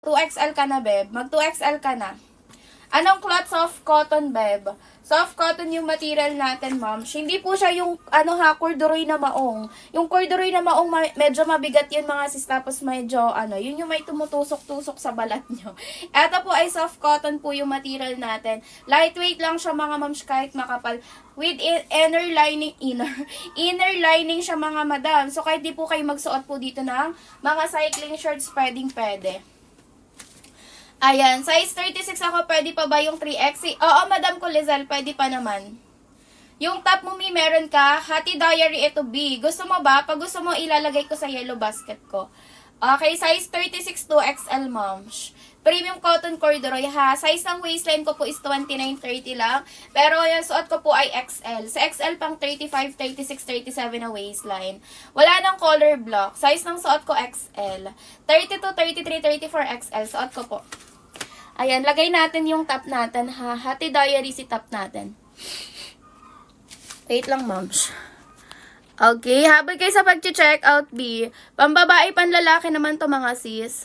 2XL ka na, beb. Mag 2XL ka na. Anong cloth? Soft cotton, beb. Soft cotton yung material natin, ma'am. Hindi po siya yung, corduroy na maong. Yung corduroy na maong, medyo mabigat yun, mga sis. Tapos medyo, yun yung may tumutusok-tusok sa balat nyo. Ito po ay soft cotton po yung material natin. Lightweight lang siya, mga ma'am, kahit makapal. With inner lining siya, mga madam. So, kahit di po kayo magsuot po dito ng mga cycling shorts, pwede. Ayan, size 36 ako, pwede pa ba yung 3X? Oo, Madam ko Lizelle, pwede pa naman. Yung top mo, meron ka, Hati Diary, ito B. Gusto mo ba? Pag gusto mo, ilalagay ko sa yellow basket ko. Okay, size 36 2XL, moms. Premium cotton corduroy, ha. Size ng waistline ko po is 29-30 lang. Pero yung suot ko po ay XL. Sa XL pang 35, 36, 37 na waistline. Wala nang color block. Size ng suot ko XL. 32, 33, 34 XL. Suot ko po. Ayan, lagay natin yung top natin, ha. Hati Diary si top natin. Wait lang, moms. Okay, habang kayo sa pag-check out, B. Pambabae, panlalaki naman to, mga sis.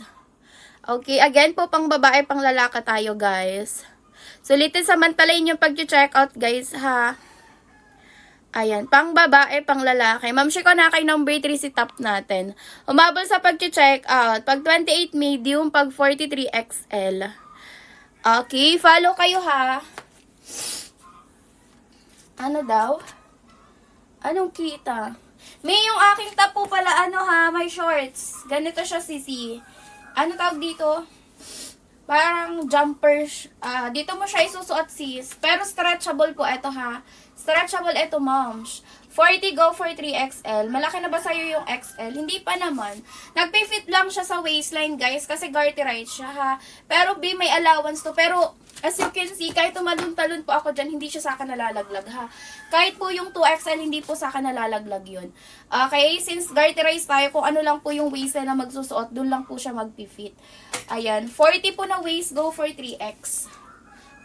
Okay, again po, pang babae, pang lalaki tayo, guys. Sulitin, samantalayin yung pag-check out, guys, ha. Ayan, pang babae, pang lalaki. Ma'am, Shiko na kay number 3 si top natin. Umabol sa pag-check out. Pag 28 medium, pag 43 XL. Okay, follow kayo, ha. Ano daw? Anong kita? May yung aking top po pala, ha, may shorts. Ganito siya, sisi. Ano tawag dito? Parang jumpers. Dito mo siya isusuot, sis. Pero stretchable po ito, ha. Stretchable ito, moms. 40 go for 3XL. Malaki na ba sa'yo yung XL? Hindi pa naman. Nagpi-fit lang siya sa waistline, guys, kasi garterized siya, ha. Pero B, may allowance to. Pero, as you can see, kahit tumalon-talon po ako dyan, hindi siya sa akin nalalaglag, ha. Kahit po yung 2XL, hindi po sa akin nalalaglag yun. Okay, since garterized tayo, kung ano lang po yung waistline na magsusuot, dun lang po siya magpi-fit. Ayan, 40 po na waist, go for 3X.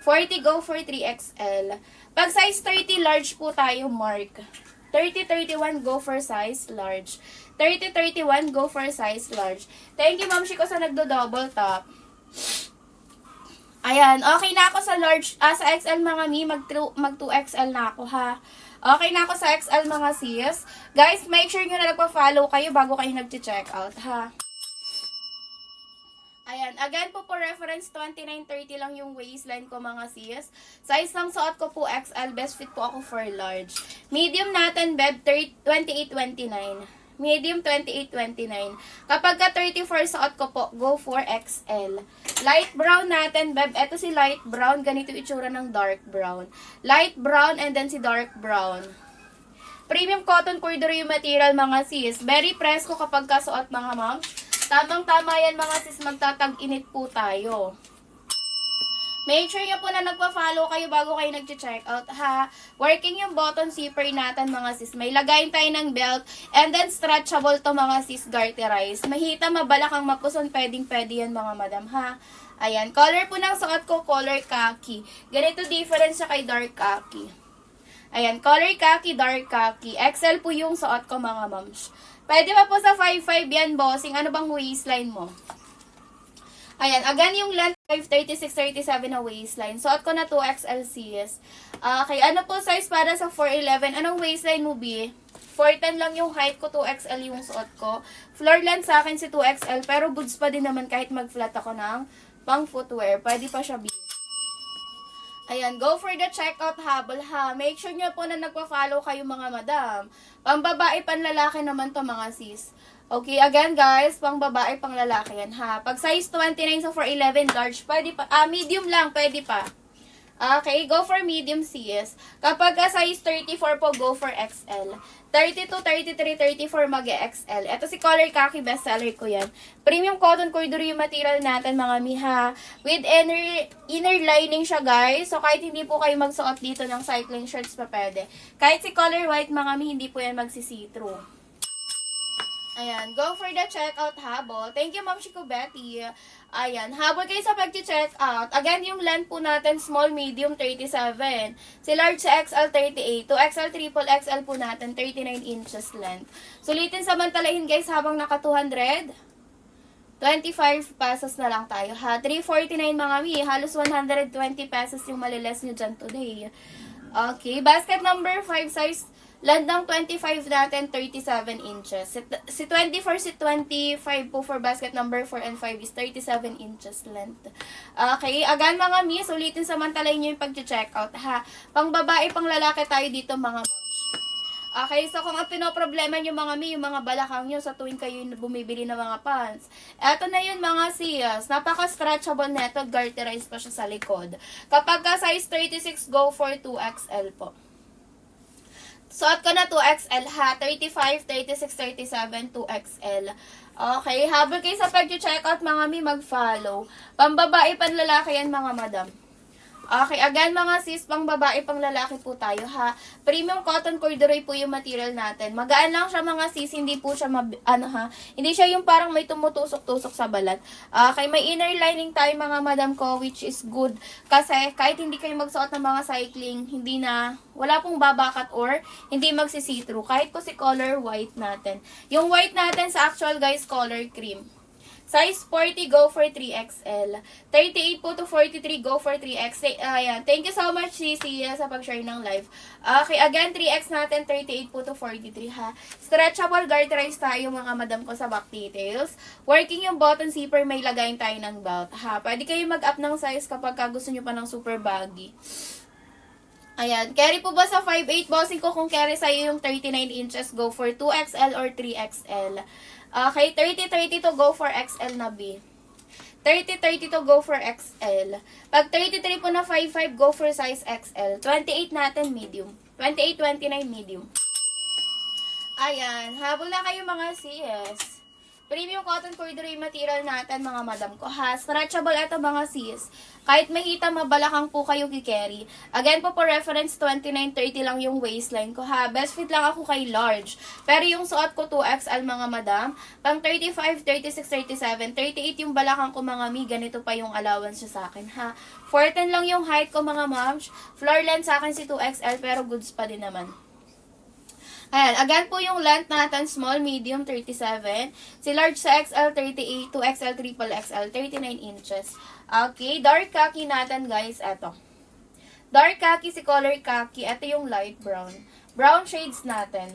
40 go for 3XL. Pag size 30 large po tayo, mark. 30-31 go for size large. 30-31 go for size large. Thank you, Ma'am Shiko, sa nagdo-double top. Ayan, okay na ako sa large, sa XL, mga mi, mag 2XL na ako, ha. Okay na ako sa XL, mga sis. Guys, make sure nyo na nagpa-follow kayo bago kayo nag-check out, ha. Ayan, again po, reference 29-30 lang yung waistline ko, mga sis. Size ng suot ko po XL, best fit po ako for large. Medium natin, beb, 28-29. Medium 28-29. Kapag ka 34 suot ko po, go for XL. Light brown natin, beb, eto si light brown, ganito itsura ng dark brown. Light brown and then si dark brown. Premium cotton corduroy material, mga sis. Very press ko kapag kasuot, mga ma'am. Tamang-tama yan, mga sis, magtatag-init po tayo. Make sure nyo po na nagpa-follow kayo bago kayo nag-check out, ha. Working yung button zipper natin, mga sis. May lagayin tayo ng belt. And then, stretchable to, mga sis, garterized. Mahita, mabalakang, mapuson, pwedeng-pwede yan, mga madam, ha. Ayan, color po ng suot ko, color khaki. Ganito difference siya kay dark khaki. Ayan, color khaki, dark khaki. XL po yung suot ko, mga moms. Pwede pa po sa 5'5" yan, bossing. Ano bang waistline mo? Ayan, again yung length, 5'36", 37" na waistline. Suot ko na 2XL sis. Okay, ano po size para sa 4'11"? Anong waistline mo, B? 4'10" lang yung height ko, 2XL yung suot ko. Floor length sa akin si 2XL, pero goods pa din naman kahit mag-flat ako ng pang footwear. Pwede pa siya, B. Ayan, go for the checkout, habol, ha. Make sure nyo po na nagpa-follow kayo, mga madam. Pang babae, pang lalaki naman to, mga sis. Okay, again, guys, pang babae, pang lalaki yan, ha. Pag size 29 sa 4'11", large, pwede pa. Medium lang, pwede pa. Okay, go for medium, sis. Kapag size 34 po, go for XL. 32, 33, 34, mag-XL. Ito si color khaki, bestseller ko yan. Premium cotton corduroy yung material natin, mga miha. With inner lining siya, guys. So, kahit hindi po kayo magsuot dito ng cycling shirts pa pwede. Kahit si color white, mga mi, hindi po yan magsi-see-through. Ayan, go for the checkout, habol. Thank you, Ma'am Shiko Betty. Ayan, habol kayo sa pag-check out. Again, yung length po natin, small, medium, 37. Si large sa XL, 38. 2XL, triple XL po natin, 39 inches length. Sulitin samantalahin, guys, habang naka 200. 25 pesos na lang tayo ha. 349 mga mi. Halos 120 pesos yung maliles nyo dyan today. Okay, basket number 5 size. Land ng 25 natin, 37 inches. Si 24, si 25 po for basket number 4 and 5 is 37 inches length. Okay, again mga miss, ulitin samantalay nyo yung pag-check out ha. Pang babae, pang lalaki tayo dito mga moms. Okay, so kung ang pinoproblema nyo mga mi, yung mga balakang nyo sa tuwing kayo bumibili ng mga pants. Eto na yun mga siyas. Napaka-stretchable neto, garterized pa siya sa likod. Kapag ka size 36, go for 2XL po. Suot ko na 2XL ha. 35, 36, 37, 2XL. Okay, habol kayo sa pag-check out mga mi, mag-follow. Pambabae, panlalaki yan mga madam. Okay, again mga sis, pang babae, pang lalaki po tayo ha. Premium cotton corduroy po yung material natin. Magaan lang siya mga sis, hindi po siya hindi siya yung parang may tumutusok-tusok sa balat. Okay, may inner lining tayo mga madam ko, which is good. Kasi kahit hindi kayo magsuot ng mga cycling, wala pong babakat or hindi magsi-see-through. Kahit po si color white natin. Yung white natin sa actual guys, color cream. Size 40, go for 3XL. 38 po to 43, go for 3X. Ayan. Thank you so much, Cici, sa pag-share ng live. Okay, again, 3X natin, 38 po to 43, ha. Stretchable garterized tayo, mga madam ko, sa back details. Working yung button zipper, may lagayin tayo ng belt, ha. Pwede kayo mag-up ng size kapag gusto nyo pa ng super baggy. Ayan. Carry po ba sa 5'8"? Bossing ko kung carry sa'yo yung 39 inches, go for 2XL or 3XL. Okay, 30-30 to go for XL na B. 30-30 to go for XL. Pag 33 po na 5'5", go for size XL. 28 natin, medium. 28-29, medium. Ayan. Habol na kayo mga sis. Premium cotton corduroy material natin mga madam ko ha. Stretchable ito mga sis. Kahit mahita mabalakang po kayo kikerry. Again po for reference 29-30 lang yung waistline ko ha. Best fit lang ako kay large. Pero yung suot ko 2XL mga madam. Pang 35, 36, 37, 38 yung balakang ko mga mi. Ganito pa yung allowance sa akin ha. 4'10 lang yung height ko mga moms. Floor length sa akin si 2XL pero goods pa din naman. Ayan, again po yung length natin, small, medium, 37. Si large sa XL, 38. 2XL, triple XL, 39 inches. Okay, dark khaki natin, guys. Eto. Dark khaki, si color khaki. Ito yung light brown. Brown shades natin.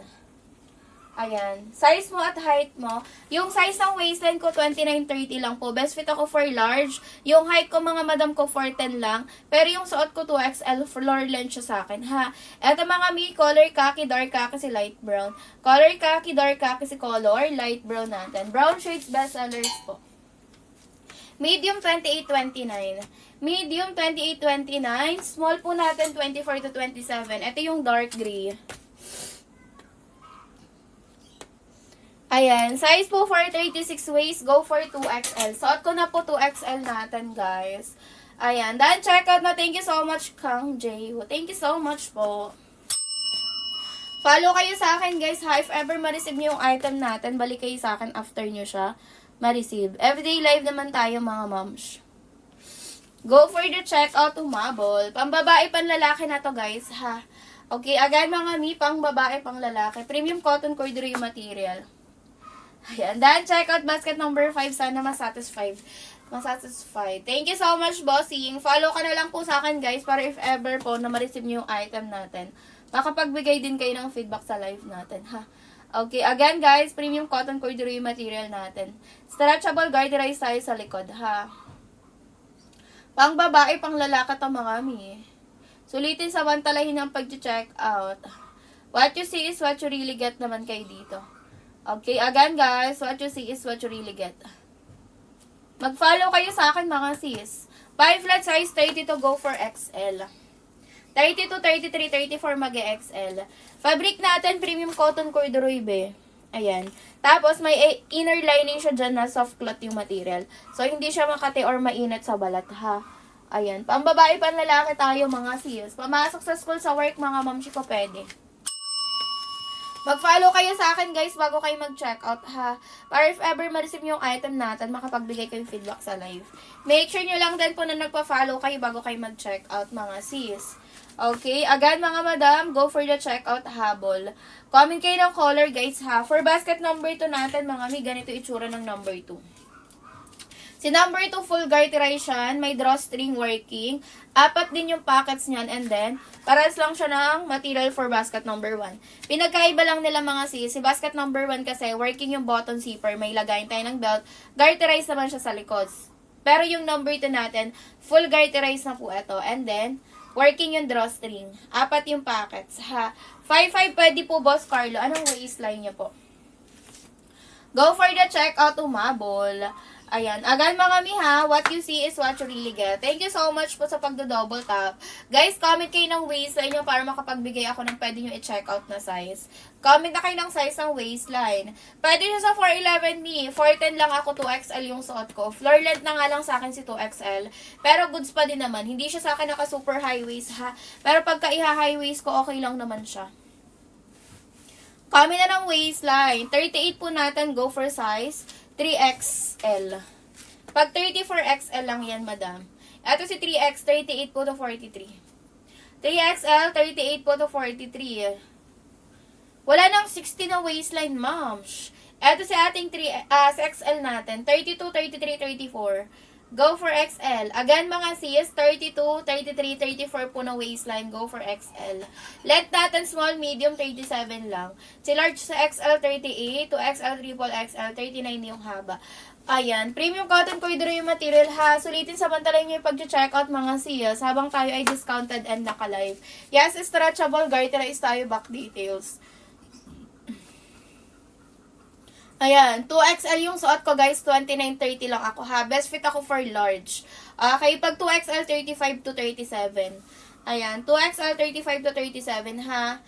Ayan. Size mo at height mo. Yung size ng waistline ko, 29-30 lang po. Best fit ako for large. Yung height ko, mga madam ko, 4'10 lang. Pero yung suot ko, 2XL, floor length siya sa akin, ha. Eto mga mi, color khaki, dark khaki, si light brown. Color khaki, dark khaki, si color, light brown natin. Brown shades, best sellers po. Medium, 28-29. Medium, 28-29. Small po natin, 24 to 27. Ito yung dark gray. Ayan, size po for 36 waist, go for 2XL. Suot ko na po 2XL natin, guys. Ayan, dahil check out na. Thank you so much, Kang J. Thank you so much po. Follow kayo sa akin, guys, ha. If ever ma-receive nyo yung item natin, balik kayo sa akin after nyo siya ma-receive. Everyday live naman tayo, mga moms. Go for the checkout, umabol. Pambabae, panlalaki na to, guys, ha. Okay, again, mga mi, pang babae, pang lalaki. Premium cotton corduroy material. Ayan. Then, check out basket number 5. Sana masatisfied. Thank you so much, bossing. Follow ka na lang po sa akin, guys, para if ever po na ma-receive nyo yung item natin, makapagbigay din kayo ng feedback sa live natin, ha? Okay. Again, guys, premium cotton corduroy material natin. Stretchable garterized tayo sa likod, ha? Pang babae, pang lalaki to mga mi. Sulitin sa bantalahin ng pag-check out. What you see is what you really get naman kayo dito. Okay, again guys, what you see is what you really get. Mag-follow kayo sa akin mga sis. 5 flat size, 30 to go for XL. 30 to 33, 34 mag-XL. Fabric natin, premium cotton corduroy be. Ayan. Tapos may inner lining siya dyan na soft cloth yung material. So hindi siya makati or mainit sa balat ha. Ayan. Pambabae, panlalaki tayo mga sis. Pamasok sa school, sa work mga mamshi ko pwede. Mag-follow kayo sa akin, guys, bago kayo mag-check out, ha? Para if ever ma-receive yung item natin, makapagbigay kayo feedback sa live. Make sure nyo lang din po na nagpa-follow kayo bago kayo mag-check out, mga sis. Okay? Again, mga madam, go for the checkout habol. Comment kayo ng color, guys, ha? For basket number 2 natin, mga mi, ganito itsura ng number 2. Si number 2, full garterize yan. May drawstring working. 4 din yung pockets niyan. And then, pares lang siya ng material for basket number 1. Pinagkaiba lang nila mga sis. Si basket number 1 kasi, working yung button zipper. May lagayin tayo ng belt. Garterize naman siya sa likod. Pero yung number 2 natin, full garterize na po ito. And then, working yung drawstring. 4 yung pockets. Ha? 5'5" pwede po, Boss Carlo. Anong waistline niya po? Go for the checkout, umabol. Ayan. Again, mga mi ha, what you see is what you really get. Thank you so much po sa pagdo-double tap. Guys, comment kayo ng waistline nyo para makapagbigay ako ng pwede nyo i-checkout na size. Comment na kayo ng size ng waistline. Pwede nyo sa 4'11" mi. 4'10" lang ako, 2XL yung suot ko. Floor length na nga lang sa akin si 2XL. Pero goods pa din naman. Hindi siya sa akin naka super high waist ha. Pero pagka iha-high waist ko, okay lang naman siya. Comment na ng waistline. 38 po natin, go for size 3XL. Pag 34XL lang yan, madam. Ito si 3X, 38 po to 43. 3XL, 38 po to 43. Wala nang 60 na waistline, ma'am. Ito si ating 3XL natin, 32, 33, 34. Go for XL. Again, mga sis, 32, 33, 34 po na waistline. Go for XL. Length natin, small, medium, 37 lang. Si large sa XL, 38. To XL, triple XL, 39 yung haba. Ayan. Premium cotton corduroy yung material ha. Sulitin samantalahin nyo yung pag-checkout mga sis. Habang tayo ay discounted and naka-live. Yes, stretchable. Garterize tayo, back details. Ayan, 2XL yung suot ko guys, 29.30 lang ako ha. Best fit ako for large. Okay, pag 2XL, 35 to 37. Ayan, 2XL, 35 to 37 ha.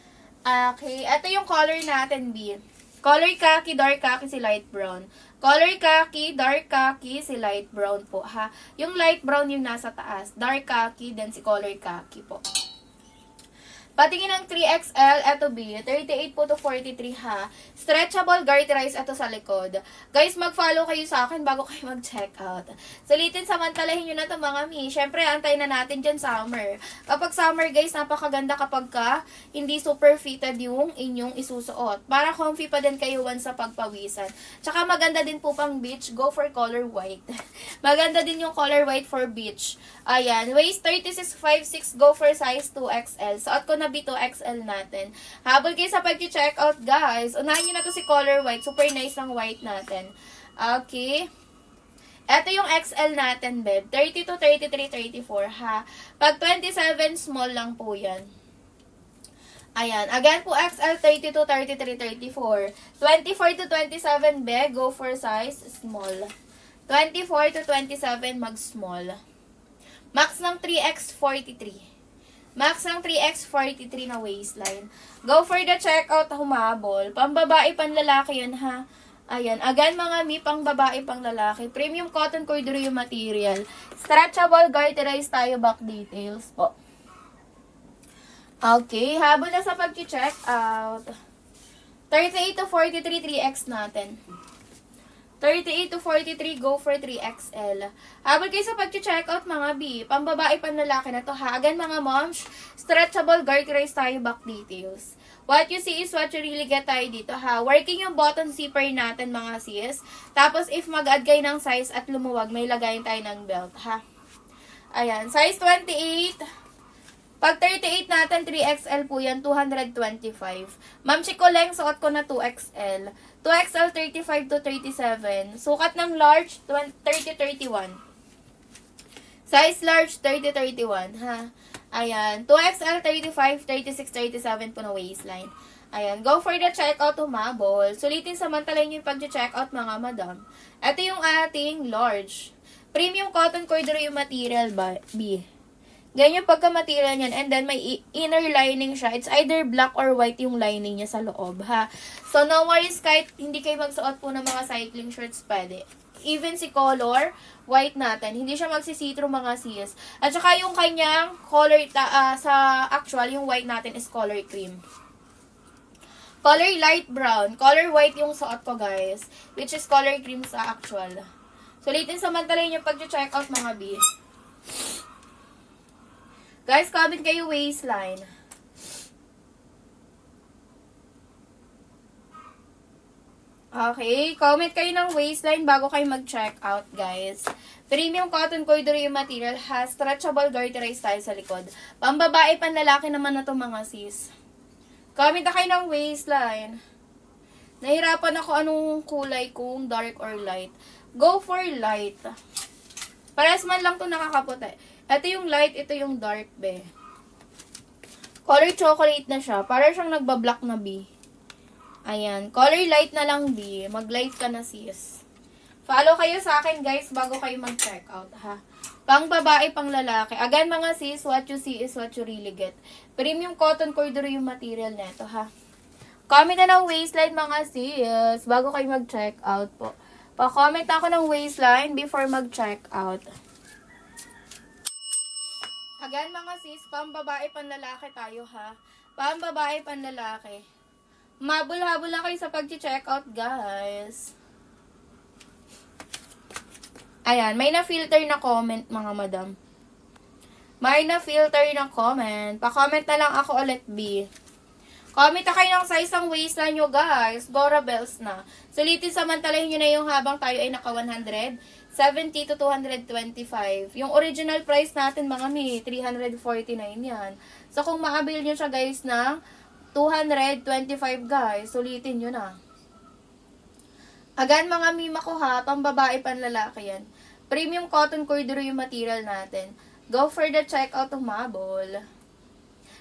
Okay, ito yung color natin, B. Color khaki, dark khaki, si light brown. Color khaki, dark khaki, si light brown po ha. Yung light brown yung nasa taas. Dark khaki, then si color khaki po. Patingin ng 3XL, eto B, 38 po to 43 ha. Stretchable, garterize, eto sa likod. Guys, mag-follow kayo sa akin bago kayo mag-checkout. Sulitin, samantalahin nyo na ito mga mi. Siyempre, antay na natin dyan summer. Kapag summer guys, napakaganda kapag ka hindi super fitted yung inyong isusuot. Para comfy pa din kayo once sa pagpawisan. Tsaka maganda din po pang beach, go for color white. Maganda din yung color white for beach. Ayan, waist 36.56, go for size 2XL. Suot ko na B2XL natin. Habol kayo sa pag-checkout, guys. Unahin nyo na to si color white. Super nice ng white natin. Okay. Ito yung XL natin, babe. 32, 33, 34, ha. Pag 27, small lang po yan. Ayan. Again po, XL, 32, 33, 34. 24 to 27, be. Go for size, small. 24 to 27, mag-small. Max ng 3X, 43. Max ng 3X43 na waistline. Go for the checkout, humabol. Pambabae, panlalaki yun ha. Ayan. Again mga mi, pang babae, pang lalaki. Premium cotton corduroy yung material. Stretchable, garterize tayo, back details po. Okay. Habol na sa pag-check out. 38 to 43, 3X natin. 38 to 43, go for 3XL. Habol kayo sa pag-checkout mga B. Pambabae, panlalaki na to ha. Again mga moms, stretchable, garterize tayo, back details. What you see is what you really get tayo dito ha. Working yung button zipper natin mga sis. Tapos if mag-add kayo ng size at lumuwag, may lagayin tayo ng belt ha. Ayan, size 28. Pag 38 natin, 3XL po yan, 225. Ma'am Chicoleng, suot ko na 2XL. 2XL, 35 to 37. Sukat ng large, 30-31. Size large, 30-31, ha? Ayan. 2XL, 35, 36, 37 po na waistline. Ayan. Go for the checkout, humabol. Sulitin samantalahin yung pag-checkout, mga madam. Ito yung ating large. Premium cotton corduroy yung material, B. Ganyan yung pagka-material niyan. And then, may inner lining siya. It's either black or white yung lining niya sa loob, ha? So, no worries kahit hindi kayo magsuot po ng mga cycling shirts, pwede. Even si color, white natin. Hindi siya magsisitro mga sis. At saka yung kanyang color, sa actual, yung white natin is color cream. Color light brown. Color white yung suot ko, guys. Which is color cream sa actual. So, ulitin samantalahin yung pag-check out mga B. Guys, comment kayo waistline. Okay, comment kayo ng waistline bago kayo mag-check out, guys. Premium cotton corduroy yung material, has stretchable garterized style sa likod. Pambabae, panlalaki naman na to mga sis. Comment na kayo ng waistline. Nahirapan ako anong kulay, kung dark or light. Go for light. Parehas man lang to nakakaputi. Ito yung light, ito yung dark, be. Color chocolate na siya. Para siyang nagbablock na B. Ayan. Color light na lang, B. Mag-light ka na, sis. Follow kayo sa akin, guys, bago kayo mag-check out, ha. Pang babae, pang lalaki. Again, mga sis, what you see is what you really get. Premium cotton corduroy yung material neto, ha. Comment na ng waistline, mga sis, bago kayo mag-check out po. Pa-comment ako ng waistline before mag-check out. Again, mga sis, pang babae, pang lalaki tayo, ha. Pang babae, pang lalaki. Mabul-habol na kayo sa pag-check out, guys. Ayan, may na-filter na comment, mga madam. May na-filter na comment. Pa-comment na lang ako ulit, B. Comment na kayo ng size ng waistline nyo, guys. Gora bells na. Sulitin, samantalahin nyo na yung habang tayo ay naka 170 to 225. Yung original price natin, mga mi, 349 yan. So, kung maabil nyo siya, guys, na 225, guys, sulitin nyo na. Again, mga mima ko, ha, pang babae, pang lalaki yan. Premium cotton corduroy yung material natin. Go for the checkout, umabol.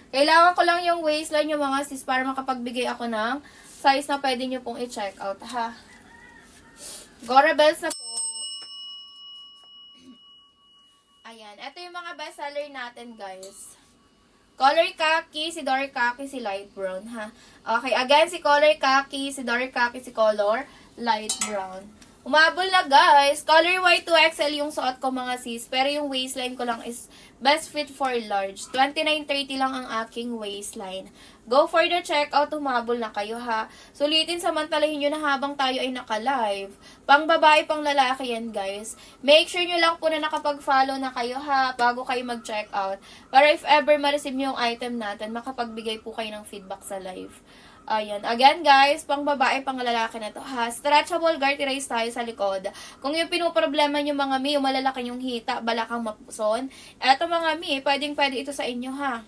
Kailangan ko lang yung waistline yung mga sis para makapagbigay ako ng size na pwede nyo pong i-check out, ha. Gora bells na po. Ayan. Ito yung mga best seller natin, guys. Color khaki, si dark khaki, si light brown, ha. Okay, again, si color khaki, si dark khaki, si color light brown. Umabol na, guys. Color white 2XL yung suot ko, mga sis. Pero yung waistline ko lang is best fit for large. 29.30 lang ang aking waistline. Go for the checkout. Umabol na kayo, ha. Sulitin, samantalahin nyo na habang tayo ay naka-live. Pang babae, pang lalaki yan, guys. Make sure nyo lang po na nakapag-follow na kayo, ha, bago kayo mag-checkout. Para if ever ma-receive nyo yung item natin, makapagbigay po kayo ng feedback sa live. Ayan. Again, guys, pang babae, pang lalaki na to, ha. Stretchable garterized tayo sa likod. Kung yung pinoproblema nyo, mga mi, yung malalaki yung hita, balakang mapuson, eto, mga mi, pwedeng-pwede ito sa inyo, ha.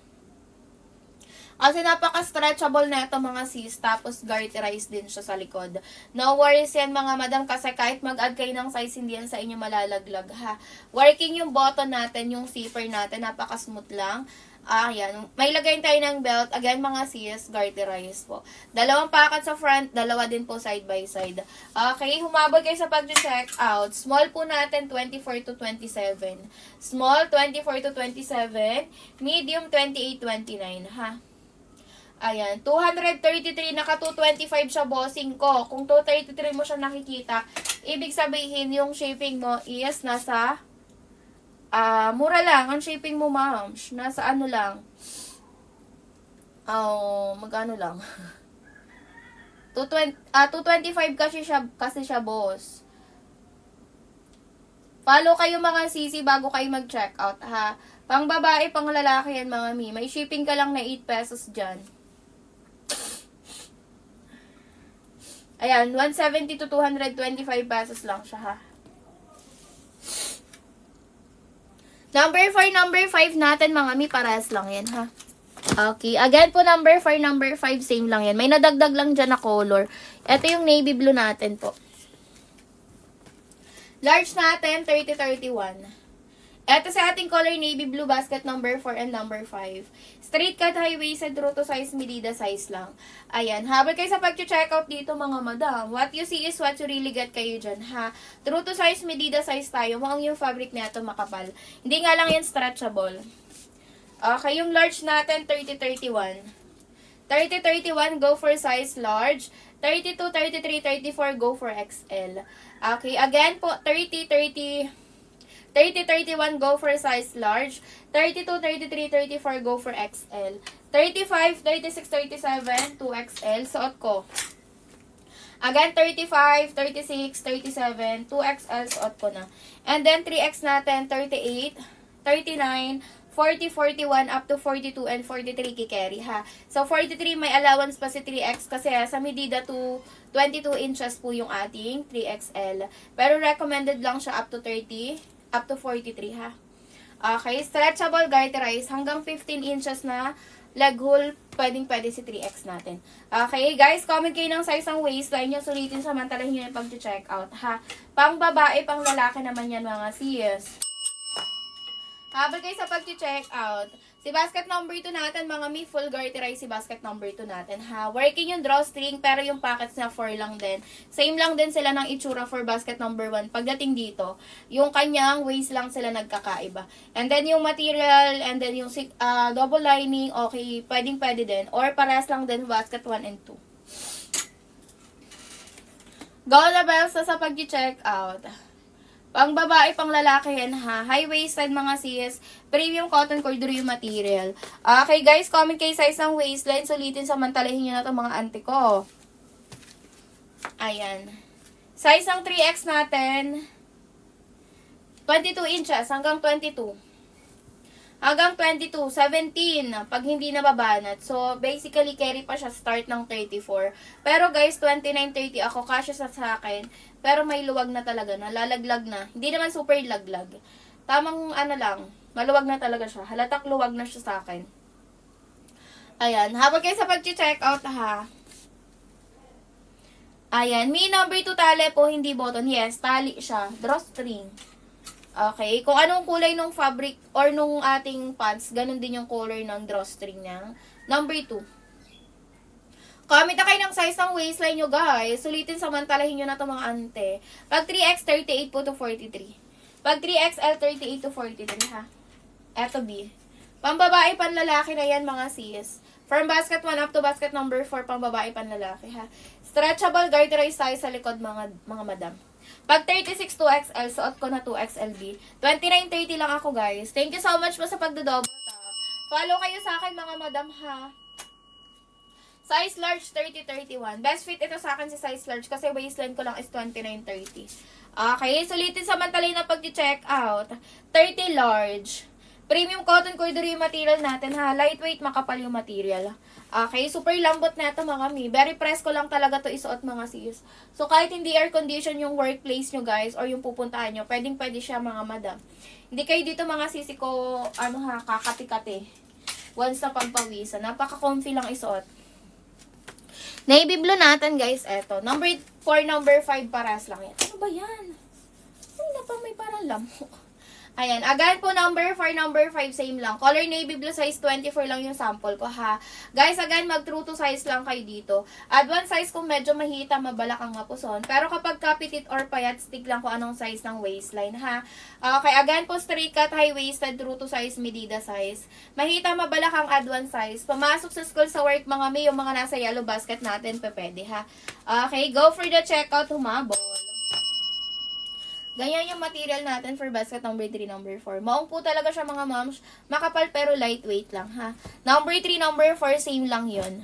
Kasi napaka-stretchable na ito, mga sis, tapos garterized din siya sa likod. No worries yan, mga madam, kasi kahit mag-add kayo ng size, hindi yan sa inyo malalaglag, ha. Working yung button natin, yung zipper natin, napaka-smooth lang. Ayan. May lagay tayo ng belt. Again, mga sis, garterized po. Dalawang packet sa front, dalawa din po side by side. Okay, humabol kayo sa pag-check out. Small po natin, 24 to 27. Small, 24 to 27. Medium, 28-29, ha. Ayan, 233, naka 225 siya, bossing ko. Kung 233 mo siya nakikita, ibig sabihin yung shaping mo is nasa mura lang ang shipping mo, ma'am. Nasa ano lang. Magkano lang? 225 kasi siya, boss. Follow kayo, mga sisi, bago kayo mag-check out, ha. Pang babae, pang lalaki yan, mga mi. May shipping ka lang na 8 pesos dyan. Ayan, 170 to 225 pesos lang siya, ha. Number 5 natin, mga mi, parehas lang yan, ha. Okay, again po, number 5, same lang yan. May nadagdag lang dyan na color. Ito yung navy blue natin po. Large natin, 30-31. Ito sa ating color navy blue basket number 4 and number 5. Straight cut, high-waisted, true to size, medida size lang. Ayan, habang kayo sa pag-check out dito, mga madam, what you see is what you really get kayo dyan, ha. True to size, medida size tayo. Mukhang yung fabric nito makapal. Hindi nga lang yan stretchable. Okay, yung large natin, 30-31. 30-31, go for size large. 32, 33, 34, go for XL. Okay, again po, 30-31, go for size large. 32, 33, 34, go for XL. 35, 36, 37, 2XL. Suot ko. Again, 35, 36, 37, 2XL. Suot ko na. And then, 3X natin, 38, 39, 40, 41, up to 42 and 43 kikerry ha. So 43 may allowance pa si 3X kasi sa medida to 22 inches po yung ating 3XL. Pero recommended lang siya up to 30, up to 43 ha. Okay, stretchable garterize hanggang 15 inches na leg hole, pwede si 3X natin. Okay, guys, comment kayo ng size ng waistline nyo, sulitin samantalahin nyo yung pag-check out ha. Pang babae, pang lalaki naman yan mga sis. Habang kayo sa pag-check out, si basket number 2 natin, mga mi, full garterize si basket number 2 natin, ha. Working yung drawstring, pero yung pockets na 4 lang din. Same lang din sila ng itsura for basket number 1. Pagdating dito, yung kanyang waist lang sila nagkakaiba. And then yung material, and then yung double lining, okay, pwede din. Or parehas lang din basket 1 and 2. Go na bells sa pag-check out. Pang babae, pang lalaki yan ha. High-waisted mga sis. Premium cotton corduroy material. Okay guys, comment kayo size ng waistline. Sulitin samantalahin nyo na ito mga ante ko. Ayan. Size ng 3X natin. 22 inches hanggang 22. Hanggang 22, 17 pag hindi nababanat. So, basically, carry pa siya start ng 34. Pero guys, 29-30 ako, kasya sa akin. Pero may luwag na talaga, nalalaglag na. Hindi naman super laglag. Tamang ano lang, maluwag na talaga siya. Halatak luwag na siya sa akin. Ayan, habang kayo sa pag-check out ha. Ayan, may number 2 tali po, hindi button. Yes, tali siya. Drawstring. Okay, kung anong kulay ng fabric or nung ating pants, ganun din yung color ng drawstring niya. Number 2. Comment na kayo ng size ng waistline nyo guys. Sulitin samantalahin nyo na ito mga ante. Pag 3X, 38 po to 43. Pag 3XL, 38 to 43 ha. Eto B. Pambabae, panlalaki na yan mga sis. From basket 1 up to basket number 4, pambabae, panlalaki ha. Stretchable garterize size sa likod mga madam. Pag 36 2XL, suot ko na 2XLB. 29-30 lang ako guys. Thank you so much po sa pagdo-double tap. Follow kayo sa akin mga madam ha. Size large 30-31. Best fit ito sa akin si size large kasi waistline ko lang is 29-30. Okay, sulitin samantalay na pag-check out. 30 large. Premium cotton corduroy material natin ha. Lightweight, makapal yung material. Okay, super lambot na ito mga mi. Very press ko lang talaga to isuot mga sis. So kahit hindi air condition yung workplace nyo guys or yung pupuntahan nyo, pwede siya mga madam. Hindi kayo dito mga sisi ko, kakati-kati. Once na pampawisan. Napaka-comfy lang isuot. Navy blue natin guys, eto. Number 4, number 5, paras lang yan. Ano ba yan? Ay, may parang lamok. Ayan, again po number 4, number 5, same lang. Color navy blue, size 24 lang yung sample ko ha. Guys, again, mag true to size lang kayo dito. Advance size kung medyo mahita, mabalakang mapuson. Pero kapag kapitit or payat, stick lang ko anong size ng waistline ha. Okay, again po, straight cut, high-waisted, true to size, medida size. Mahita, mabalakang advance size. Pumasok sa school, sa work, mga may, yung mga nasa yellow basket natin, pwede ha. Okay, go for the checkout, humabol. Ganyan yung material natin for basket number 3, number 4. Maong po talaga siya mga moms. Makapal pero lightweight lang ha. Number 3, number 4, same lang yun.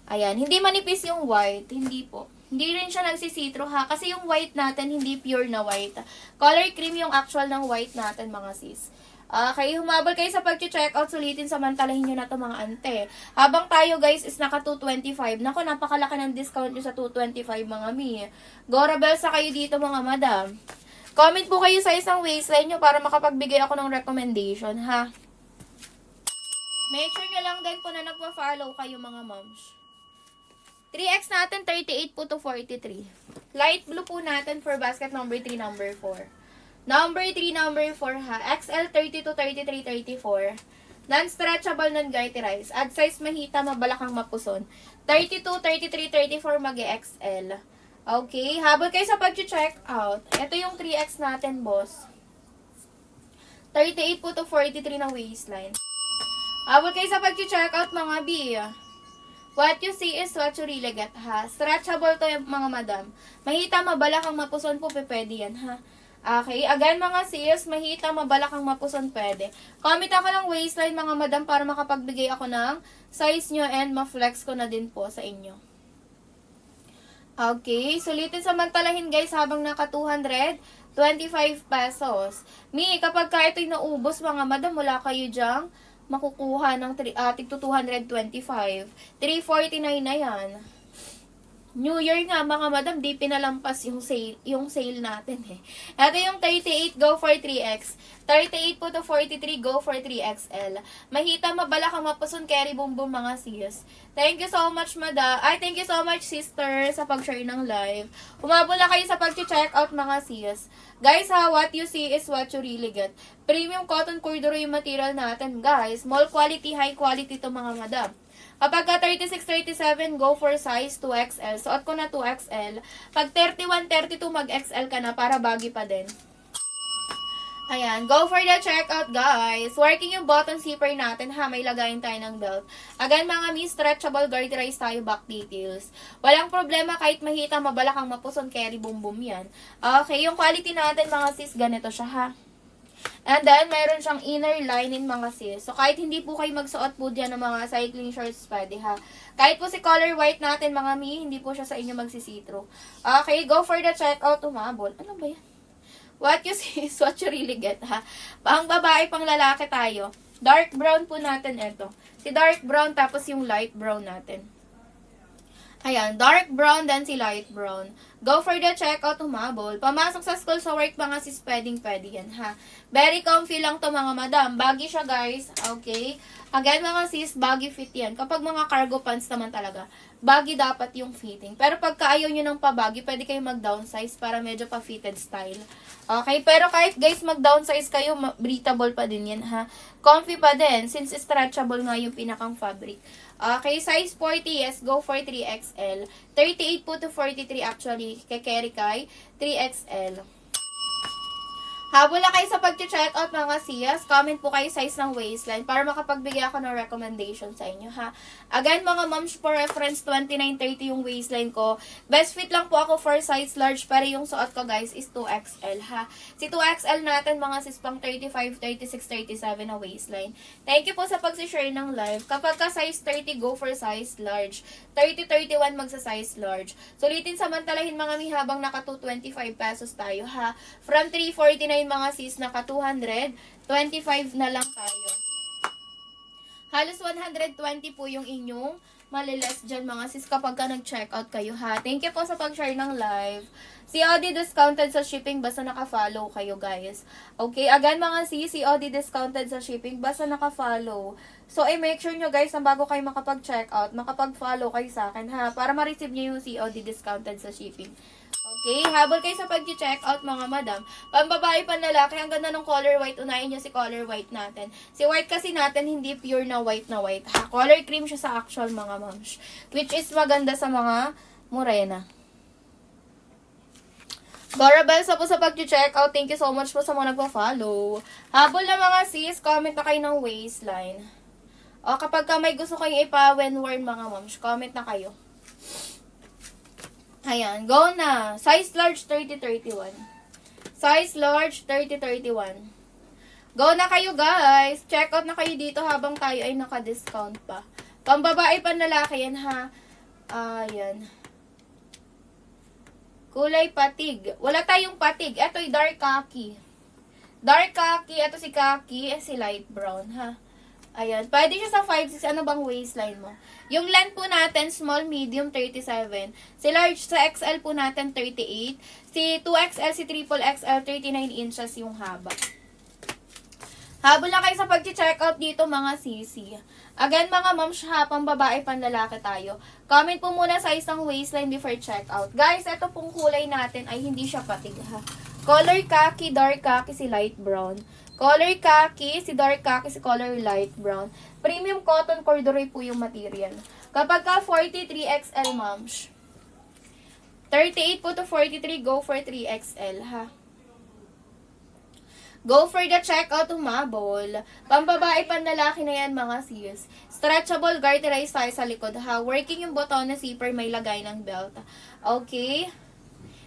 Ayan. Hindi manipis yung white. Hindi po. Hindi rin siya nagsisitro ha. Kasi yung white natin, hindi pure na white. Color cream yung actual ng white natin mga sis. Okay, humabol kayo sa pag-check out, sulitin samantalahin nyo na ito mga ante. Habang tayo guys is naka 225. Nako, napakalaki ng discount nyo sa 225 mga mi. Gorabel sa kayo dito mga madam. Comment po kayo sa isang waistline nyo para makapagbigay ako ng recommendation ha. Make sure nyo lang din po na nagpa-follow kayo mga moms. 3X natin 38 po to 43. Light blue po natin for basket number 3, number 4. Number 3, number 4 ha. XL 32, 33, 34. Non-stretchable, non-garterize. Add size mahita, mabalakang mapuson. 32, 33, 34 mag-XL. Okay. Habol kayo sa pag-check out. Ito yung 3X natin, boss. 38 po to 43 na waistline. Habol kayo sa pag-check out, mga B. What you see is what you really get, ha. Stretchable to yung mga madam. Mahita, mabalakang mapuson po, pwede yan, ha. Okay, again mga sis, mahita, mabalakang mapuson pwede. Comment ako ng waistline mga madam para makapagbigay ako ng size nyo and ma-flex ko na din po sa inyo. Okay, sulitin samantalahin guys habang naka 200. 25 pesos. Mi, kapag ka ito'y naubos, mga madam, wala kayo dyang makukuha ng tig 225. 349 na yan. New Year nga, mga madam, di pinalampas yung sale natin eh. Ito yung 38, go for 3X. 38 po to 43, go for 3XL. Mahita, mabala ka, mapuson, carry, boom boom, mga sis. Thank you so much, madam. Ay, thank you so much, sister, sa pag-share ng live. Umabol na kayo sa pag-check out, mga sis. Guys, ha, what you see is what you really get. Premium cotton corduroy yung material natin, guys. Small quality, high quality to, mga madam. Kapag ka 36, 37, go for size 2XL. Suot ko na 2XL. Pag 31, 32, mag-XL ka na para baggy pa din. Ayan, go for the checkout, guys. Working yung button zipper natin, ha. May lagayin tayo ng belt. Again, mga stretchable, garterize tayo, back details. Walang problema kahit mahita, mabalakang, mapuson, carry, boom, boom yan. Okay, yung quality natin, mga sis, ganito siya, ha. And then, meron siyang inner lining, mga sis. So, kahit hindi po kayo magsuot po dyan ng mga cycling shorts, pwede, ha. Kahit po si color white natin, mga mi, hindi po siya sa inyo magsisitro. Okay, go for the checkout, umabol. Ano ba yan? What you see is what you really get, ha. Pang babae, pang lalaki tayo. Dark brown po natin ito. Si dark brown, tapos yung light brown natin. Ayan, dark brown, then si light brown. Go for the checkout, humabol. Pamasok sa school, sa work, mga sis, pwede yan, ha. Very comfy lang to, mga madam. Baggy siya, guys. Okay. Again, mga sis, baggy fit yan. Kapag mga cargo pants naman talaga, baggy dapat yung fitting. Pero pagka ayaw nyo ng pabaggy, pwede kayo mag-downsize para medyo pa-fitted style. Okay, pero kahit guys mag-downsize kayo, breathable pa din yan, ha. Comfy pa din, since stretchable nga yung pinakang fabric. Okay, size 40, yes, go for 3XL. 38 po to 43 actually, kay 3XL. Habol na kayo sa pag-check out, mga siyas. Comment po kayo size ng waistline para makapagbigay ako ng recommendation sa inyo, ha. Again, mga moms, for reference, 29-30 yung waistline ko. Best fit lang po ako for size large, pero yung suot ko, guys, is 2XL, ha. Si 2XL natin, mga sis, pang 35, 36, 37 na waistline. Thank you po sa pag-share ng live. Kapag ka size 30, go for size large. 30, 31, magsa-size large. Sulitin, samantalahin, mga mi, habang naka 225 pesos tayo, ha. From 349, mga sis, naka 225 na lang tayo. Halos 120 po yung inyong maliles dyan, mga sis, kapag ka nag-check out kayo, ha. Thank you po sa pag-share ng live. COD discounted sa shipping basta naka-follow kayo, guys. Okay, again, mga sis, COD discounted sa shipping basta naka-follow. So, make sure nyo, guys, na bago kayo makapag-check out, makapag-follow kayo sa akin, ha, para ma-receive nyo yung COD discounted sa shipping. Okay, habol kayo sa pag-check out, mga madam. Pambabae, panlalaki, ang ganda ng color white. Unahin nyo si color white natin. Si white kasi natin, hindi pure na white, ha. Color cream siya sa actual, mga moms. Which is maganda sa mga morena. Dora Belsa po sa pag-check out. Thank you so much po sa mga nagpa-follow. Habol na, mga sis, comment na kayo ng waistline. O, kapag ka may gusto kayong ipa-when worn, mga moms, comment na kayo. Ayan, go na. Size large, 30-31. Size large, 30-31. Go na kayo, guys. Check out na kayo dito habang tayo ay naka-discount pa. Pambabae, panlalaki yan, ha. Ayan. Kulay patig. Wala tayong patig. Ito ay dark khaki. Dark khaki. Ito si khaki. Si light brown, ha. Ayan. Pwede siya sa 5'6". Ano bang waistline mo? Yung length po natin, small, medium, 37. Si large sa XL po natin, 38. Si 2XL, si triple XL, 39 inches yung haba. Habol na kayo sa pag-check out dito, mga sisi. Again, mga moms, ha, pang babae, pang lalaki tayo. Comment po muna sa isang waistline before check out. Guys, ito pong kulay natin ay hindi siya patig, ha. Color khaki, dark khaki, si light brown. Color khaki, si dark khaki, si color light brown. Premium cotton corduroy po yung material. Kapag ka 43 XL, moms. 38 po to 43, go for 3XL, ha. Go for the checkout, humabol. Pambabae, panlalaki na yan, mga sis. Stretchable, garterize tayo sa likod, ha. Working yung button na zipper, may lagay ng belt. Okay.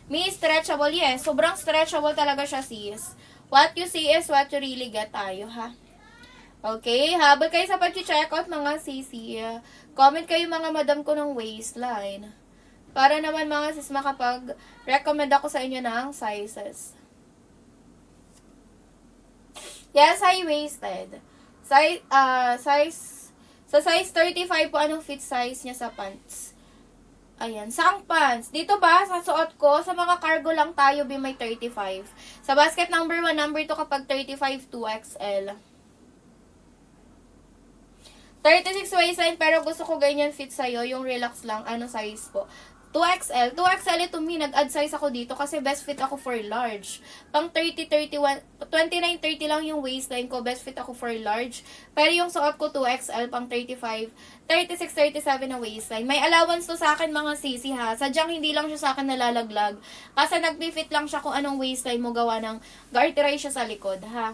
May stretchable, yes. Sobrang stretchable talaga siya, sis. What you see is what you really get tayo, ha. Okay, habol kayo sa pag-check out, mga sisi. Comment kayo, mga madam ko, ng waistline. Para naman, mga sis, makapag-recommend ako sa inyo ng sizes. Yes, high-waisted. Sa size 35 po, anong fit size niya sa pants? Ayan. Saang pants? Dito ba, sa suot ko, sa mga cargo lang tayo, may 35. Sa basket number 1, number 2 kapag 35, 2XL. 36 waistline, pero gusto ko ganyan fit sa'yo, yung relax lang, ano size po? 2XL. 2XL ito nag-add size ako dito kasi best fit ako for large. Pang 30, 31, 29, 30 lang yung waistline ko, best fit ako for large. Pero yung suot ko 2XL, pang 35, 36, 37 na waistline. May allowance to sa akin mga sisi ha. Sadyang hindi lang siya sa akin nalalaglag. Kasi nag-fit lang siya kung anong waistline mo gawa ng garterize siya sa likod ha.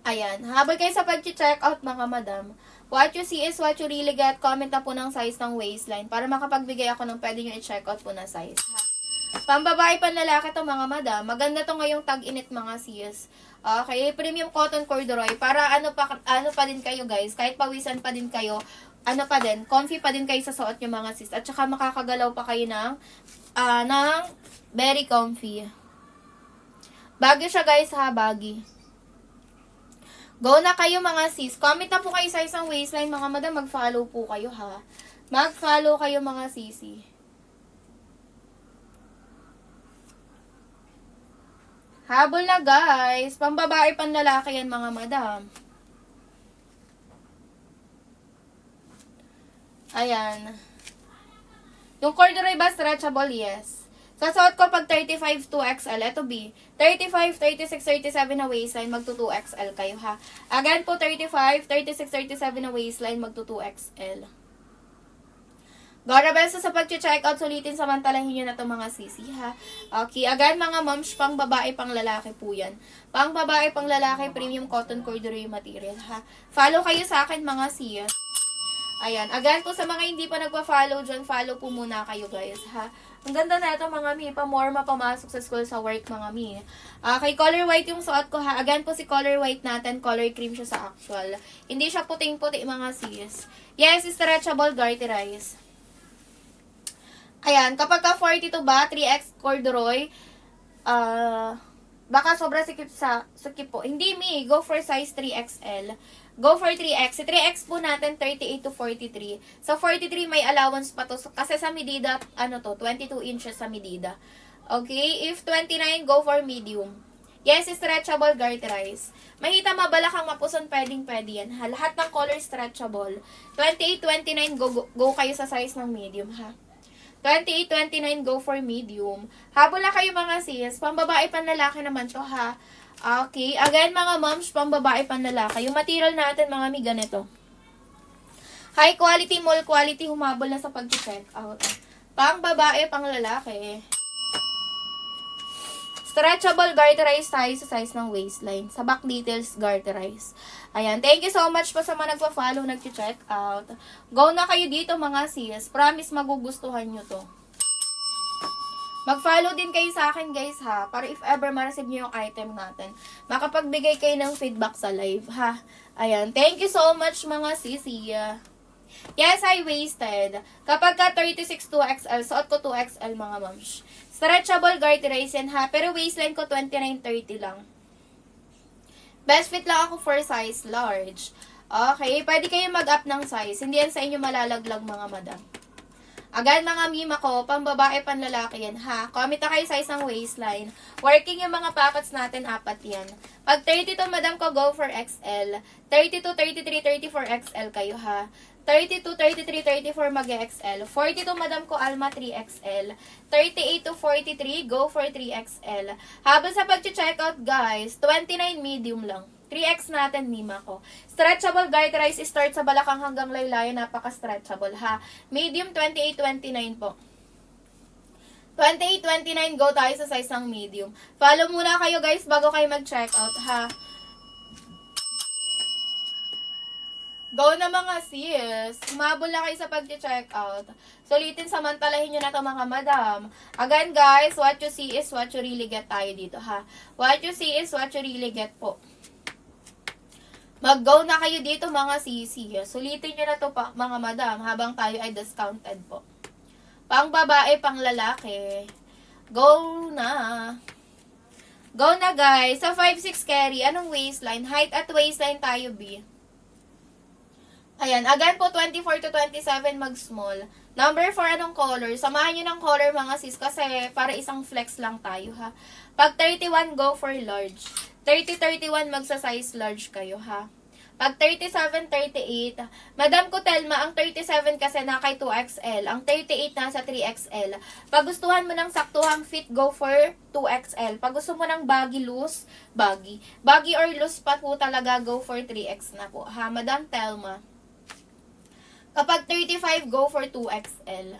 Ayan. Habang kayo sa pag-check out mga madam, what you see is what you really get. Comment na po ng size ng waistline para makapagbigay ako ng pwede nyo i-check out po na size. Ha? Pambabae, panlalaki to mga madam. Maganda to ngayong tag-init mga sis. Okay, premium cotton corduroy. Para ano pa din kayo guys. Kahit pawisan pa din kayo. Ano pa din. Comfy pa din kayo sa suot nyo mga sis. At saka makakagalaw pa kayo ng very comfy. Baggy siya guys ha, baggy. Go na kayo mga sis. Comment na po kayo sa isang waistline mga madam. Mag-follow po kayo ha. Mag-follow kayo mga sisi. Habol na guys. Pambabae, panlalaki yan mga madam. Ayan. Yung corduroy ba stretchable? Yes. Sa suot ko pag 35 2XL, ito B. 35, 36, 37 na waistline, magto 2XL kayo ha. Again po 35, 36, 37 na waistline, magto 2XL. Gora best sa pag-check out, sulitin samantalahin nyo na itong mga sisi ha. Okay, again mga moms, pang babae, pang lalaki po yan. Pang babae, pang lalaki, premium cotton corduroy material ha. Follow kayo sa akin mga sis. Ayan, again po sa mga hindi pa nagpa-follow dyan, follow po muna kayo guys ha. Ang ganda na ito mga mi, pa-more mapamasok sa school sa work mga mi. Kay color white yung suot ko ha. Again po si color white natin, color cream siya sa actual. Hindi siya puting-puti mga sis. Yes, stretchable garterize. Ayan, kapag ka 42 ba, 3X corduroy, baka sobra sikip po. Hindi mi, go for size 3XL. Go for 3X. Si 3X po natin, 38 to 43. Sa 43, may allowance pa to. Kasi sa medida, 22 inches sa medida. Okay? If 29, go for medium. Yes, stretchable garterize. Mahita mabalakang mapuson, pwedeng-pwede yan. Ha? Lahat ng color stretchable. 28, 29, go kayo sa size ng medium, ha? 28, 29, go for medium. Habol na kayo mga sis. Pambabae, panlalaki naman to, ha? Okay. Again, mga moms, pang babae, pang lalaki. Yung material natin, mga mi, ganito. High quality, mall quality, humabol na sa pag-check out. Pang babae, pang lalaki. Stretchable garterize tayo sa size ng waistline. Sa back details, garterize. Ayan. Thank you so much po sa mga nagpa-follow, nag-check out. Go na kayo dito, mga sis. Promise, magugustuhan nyo to. Mag-follow din kayo sa akin guys ha, para if ever ma-receive nyo yung item natin, makapagbigay kayo ng feedback sa live ha. Ayan, thank you so much mga sisi. Yes, high-waisted. Kapag ka 36 2XL, suot ko 2XL mga moms. Stretchable garterize yan ha, pero waistline ko 29-30 lang. Best fit lang ako for size large. Okay, pwede kayo mag-up ng size, hindi yan sa inyo malalaglag mga madam. Again, mga mima ko, pang babae, pang lalaki yan, ha? Comment na kayo sa isang waistline. Working yung mga pockets natin, 4 yan. Pag 32, madam ko, go for XL. 32, 33, 34 XL kayo, ha? 32, 33, 34, mag-XL. 42, madam ko, Alma, 3XL. 38 to 43, go for 3XL. Habang sa pag-check out, guys, 29 medium lang. 3X natin, mima ko. Stretchable garterize, start sa balakang hanggang laylayan, napaka-stretchable, ha? Medium, 28-29 po. 28-29, go tayo sa size ng medium. Follow muna kayo, guys, bago kayo mag-check out, ha? Go na mga sis. Umabol na kayo sa pag-check out. Sulitin, samantalahin nyo na to mga madam. Again, guys, what you see is what you really get tayo dito, ha? What you see is what you really get po. Mag-go na kayo dito mga sisi. Sulitin nyo na to pa, mga madam habang tayo ay discounted po. Pang babae, pang lalaki. Go na. Go na guys. Sa 5'6 carry, anong waistline? Height at waistline tayo, B. Ayan, again po, 24 to 27 mag-small. Number 4, anong color? Samahan nyo ng color mga sis kasi para isang flex lang tayo ha. Pag 31, go for large. 30-31, magsa-size large kayo ha. Pag 37-38, Madam Cotelma, ang 37 kasi na kay 2XL. Ang 38 nasa 3XL. Pag gustuhan mo ng saktuhang fit, go for 2XL. Pag gusto mo ng baggy, loose, baggy. Baggy or loose pa po talaga, go for 3X na po. Ha, Madam Telma. Kapag 35, go for 2XL.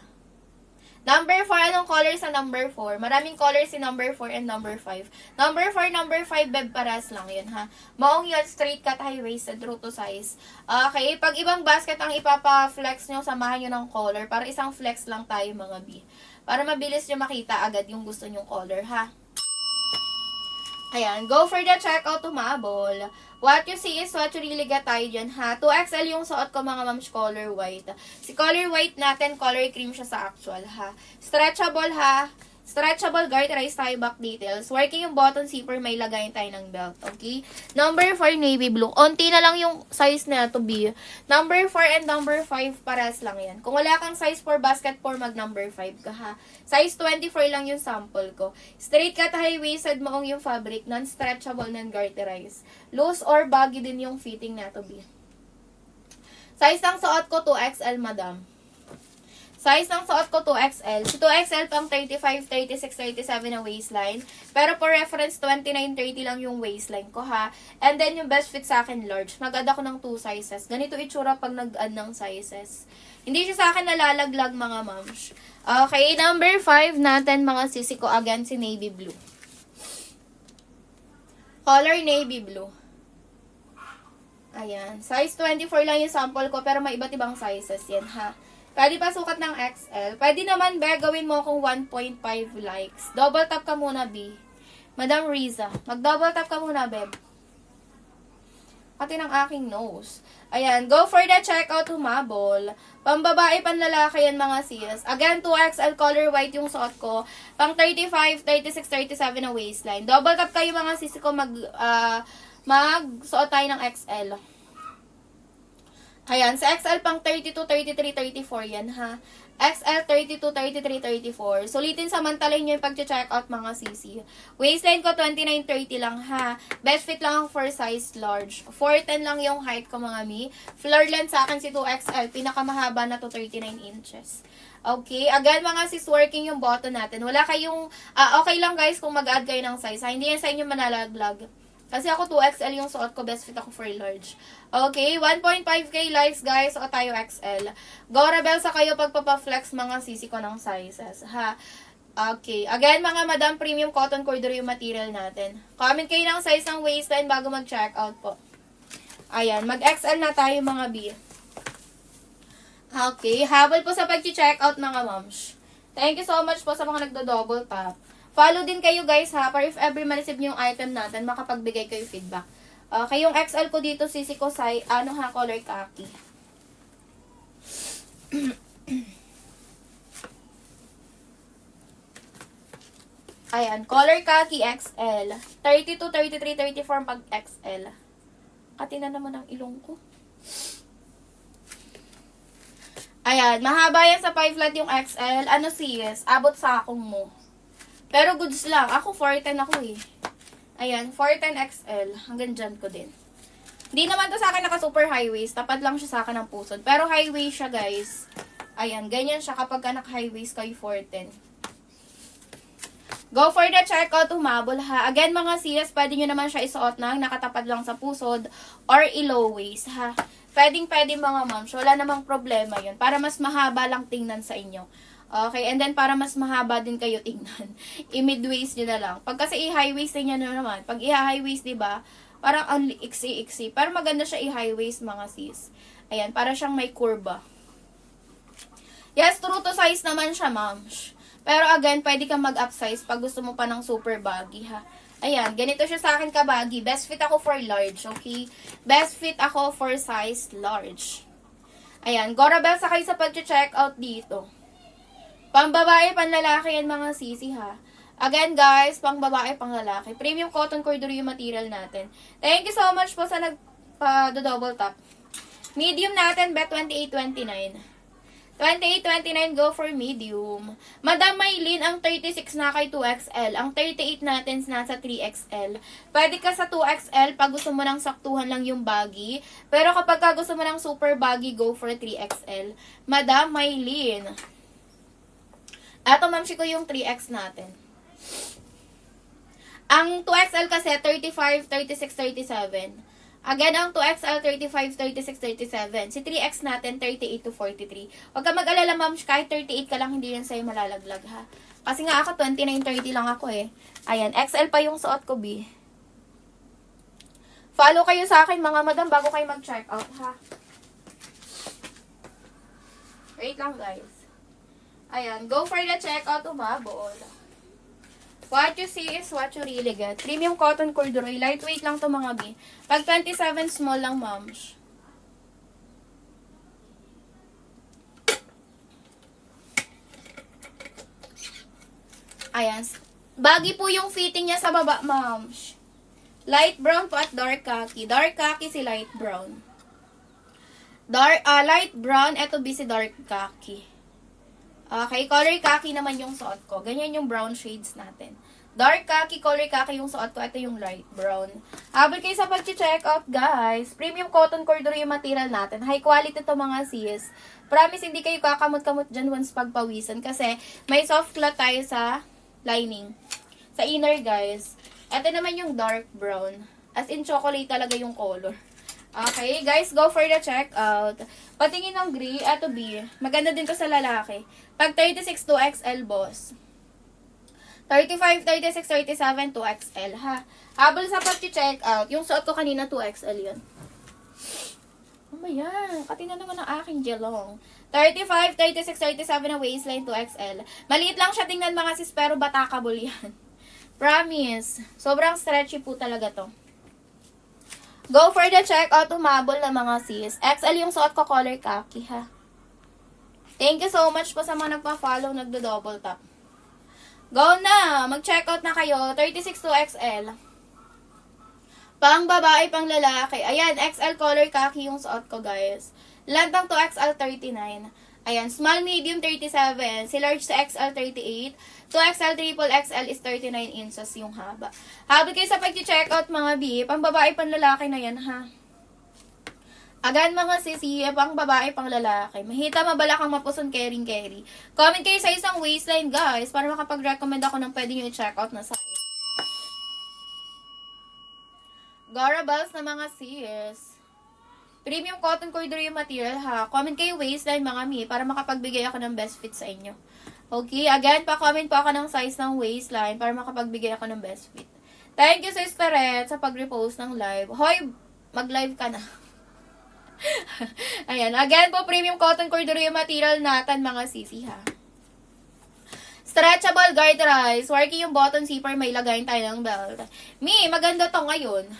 Number 4, anong color sa number 4? Maraming colors si number 4 and number 5. Number 4, number 5, beb, paras lang yun, ha? Maong yun, straight cut, high-waisted, true to size. Okay, pag ibang basket ang ipapa-flex nyo, samahan nyo ng color. Para isang flex lang tayo, mga B. Para mabilis nyo makita agad yung gusto nyong color, ha? Ayan, go for the checkout, tumabol. What you see is what you really get tayo dyan, ha? 2XL yung suot ko, mga mams, color white. Si color white natin, color cream siya sa actual, ha? Stretchable, ha? Stretchable, garterize tayo, back details. Working yung button zipper, may lagayin tayo ng belt, okay? Number 4, navy blue. Onti na lang yung size na to be. Number 4 and number 5, pares lang yan. Kung wala kang size 4 basket 4, mag number 5 ka, ha? Size 24 lang yung sample ko. Straight cut, high-waisted, maong yung fabric, non-stretchable, non-garterize. Loose or baggy din yung fitting na to be. Size ng suot ko, 2XL, madam. Size ng suot ko, 2XL. Si 2XL pang 35, 36, 37 na waistline. Pero for reference, 29, 30 lang yung waistline ko, ha. And then, yung best fit sa akin, large. Nag-add ako ng 2 sizes. Ganito itsura pag nag-add ng sizes. Hindi siya sa akin nalalaglag, mga moms. Okay, number 5 natin, mga sisi ko. Again, si navy blue. Color navy blue. Ayan. Size 24 lang yung sample ko, pero may iba't ibang sizes yan, ha. Pwede pa sukat ng XL. Pwede naman, be, gawin mo kung 1.5 likes. Double tap ka muna, B. Madam Riza, mag-double tap ka muna, beb. Pati ng aking nose. Ayan, go for the checkout, humabol. Pambabae, panlalaki yan, mga sis. Again, 2XL color white yung suot ko. Pang 35, 36, 37 na waistline. Double tap kayo, mga sis ko, mag-suot tayo ng XL. Ayan, sa XL pang 32, 33, 34 yan, ha. XL 32, 33, 34. Sulitin samantalin nyo yung pag-check out, mga sisi. Waistline ko 29, 30 lang, ha. Best fit lang ang for size large. 4'10 lang yung height ko, mga mi. Floor length sa akin si 2XL. Pinakamahaba na to 39 inches. Okay, again, mga sis, working yung button natin. Wala kayong, okay lang guys kung mag-add kayo ng size, ha. Hindi yan sa inyo manalaglag. Kasi ako 2XL yung suot ko, best fit ako for large. Okay, 1.5k likes guys, o tayo XL. Go rebel sa kayo pagpapaflex, mga sisi ko ng sizes, ha. Okay, again, mga madam, premium cotton corduroy yung material natin. Comment kayo ng size ng waistline bago mag-check out po. Ayan, mag-XL na tayo, mga B. Okay, habol po sa pag-check out, mga moms. Thank you so much po sa mga nagdo-double tap. Follow din kayo guys, ha, para if ever ma-receive nyo yung item natin, makapagbigay kayo feedback. Okay, yung XL ko dito, sisi ko sa, color khaki. Ayan, color khaki XL. 32, 33, 34 pag XL. Kati na naman ang ilong ko. Ayan, mahaba yan sa 5 flat yung XL. Ano sis? Abot sa akong mo. Pero goods lang. Ako 4'10 ako eh. Ayan, 4'10 XL. Hanggang dyan ko din. Hindi naman to sa akin naka super high waist. Tapad lang siya sa akin ng pusod. Pero high waist siya guys. Ayan, ganyan siya kapag ka naka high waist kayo 4'10. Go for the checkout, humabol ha. Again, mga sis, pwede nyo naman siya isuot ng nakatapad lang sa pusod or i-low waist ha. Pwede mga moms. Wala namang problema yun. Para mas mahaba lang tingnan sa inyo. Okay, and then para mas mahaba din kayo tingnan, i-mid-waist nyo na lang. Pag kasi i-high waist nyo na naman, pag i-high waist, diba, parang ang iksi-iksi. Pero maganda siya i-high waist, mga sis. Ayan, para siyang may kurba. Yes, true to size naman siya, moms. Pero again, pwede kang mag-upsize pag gusto mo pa ng super baggy, ha. Ayan, ganito siya sa akin ka-baggy. Best fit ako for large, okay? Best fit ako for size large. Ayan, go rebel sa kayo sa pag-check out dito. Pambabae, panlalaki yan, mga sisi, ha. Again, guys, pang babae, pang lalaki. Premium cotton corduroy yung material natin. Thank you so much po sa nagpa-double tap. Medium natin, bet 28.29. 28.29, go for medium. Madam Maylin, ang 36 na kay 2XL. Ang 38 natin nasa 3XL. Pwede ka sa 2XL pag gusto mo ng saktuhan lang yung baggy. Pero kapag ka gusto mo ng super baggy, go for 3XL. Madam Maylin. Eto, ma'am, ko yung 3X natin. Ang 2XL kasi, 35, 36, 37. Again, ang 2XL, 35, 36, 37. Si 3X natin, 38 to 43. Huwag ka mag-alala, ma'am, kahit 38 ka lang, hindi yan sa'yo malalaglag, ha? Kasi nga ako, 29, 30 lang ako, eh. Ayan, XL pa yung suot ko, B. Follow kayo sa akin, mga madam, bago kayo mag-check out, ha? Wait lang, guys. Ayan, go for the checkout, umabol. What you see is what you really get. Premium cotton corduroy. Lightweight lang to mga B. Pag 27, small lang, moms. Ayan. Baggy po yung fitting niya sa baba, moms. Light brown po at dark khaki. Dark khaki si light brown. Light brown, eto B si dark khaki. Okay, color khaki naman yung suot ko. Ganyan yung brown shades natin. Dark khaki, color khaki yung suot ko. Ito yung light brown. Habol kayo sa pag-check out, guys. Premium cotton corduroy yung material natin. High quality to mga sis. Promise, hindi kayo kakamot-kamot dyan once pagpawisan. Kasi may soft cloth tayo sa lining. Sa inner, guys. Ito naman yung dark brown. As in, chocolate talaga yung color. Okay, guys, go for the checkout. Patingin ng gray, eto B. Maganda din to sa lalaki. Pag 36 to XL, boss. 35, 36, 37 to XL, ha. Habol sa pag-checkout, yung suot ko kanina 2XL yun. Ano ba yan? Katina naman ang aking jelong. 35, 36, 37 na waistline 2XL. Maliit lang siya tingnan mga sis, pero batakable yan. Promise. Sobrang stretchy po talaga to. Go for the checkout, umabol na mga sis. XL yung suot ko, color khaki, ha. Thank you so much po sa mga nagpa-follow, nagdo-double tap. Go na! Mag-checkout na kayo. 36 to XL. Pang babae, pang lalaki. Ayan, XL color khaki yung suot ko, guys. Lantang to XL 39. Ayan, small, medium 37. Si large sa XL 38. 2XL, triple XL is 39 inches yung haba. Habang kayo sa pag-checkout, mga B, pang babae, pang lalaki na yan, ha? Agan, mga sisi, pang babae, pang lalaki. Mahita, mabala kang mapuson, caring. Comment kayo sa isang waistline, guys, para makapag-recommend ako ng pwede nyo i-checkout na size. Garabals na mga sis. Premium cotton corduroy yung material, ha? Comment kayo waistline, mga mi, para makapagbigay ako ng best fit sa inyo. Okay, again, pa-comment po ako ng size ng waistline para makapagbigay ako ng best fit. Thank you, Sister Red, sa pag-repost ng live. Hoy, mag-live ka na. Ayan, again po, premium cotton corduroy yung material natin, mga sisi, ha. Stretchable guard rise. Working yung button zipper, may lagayin tayo ng belt. Mi, maganda to ngayon.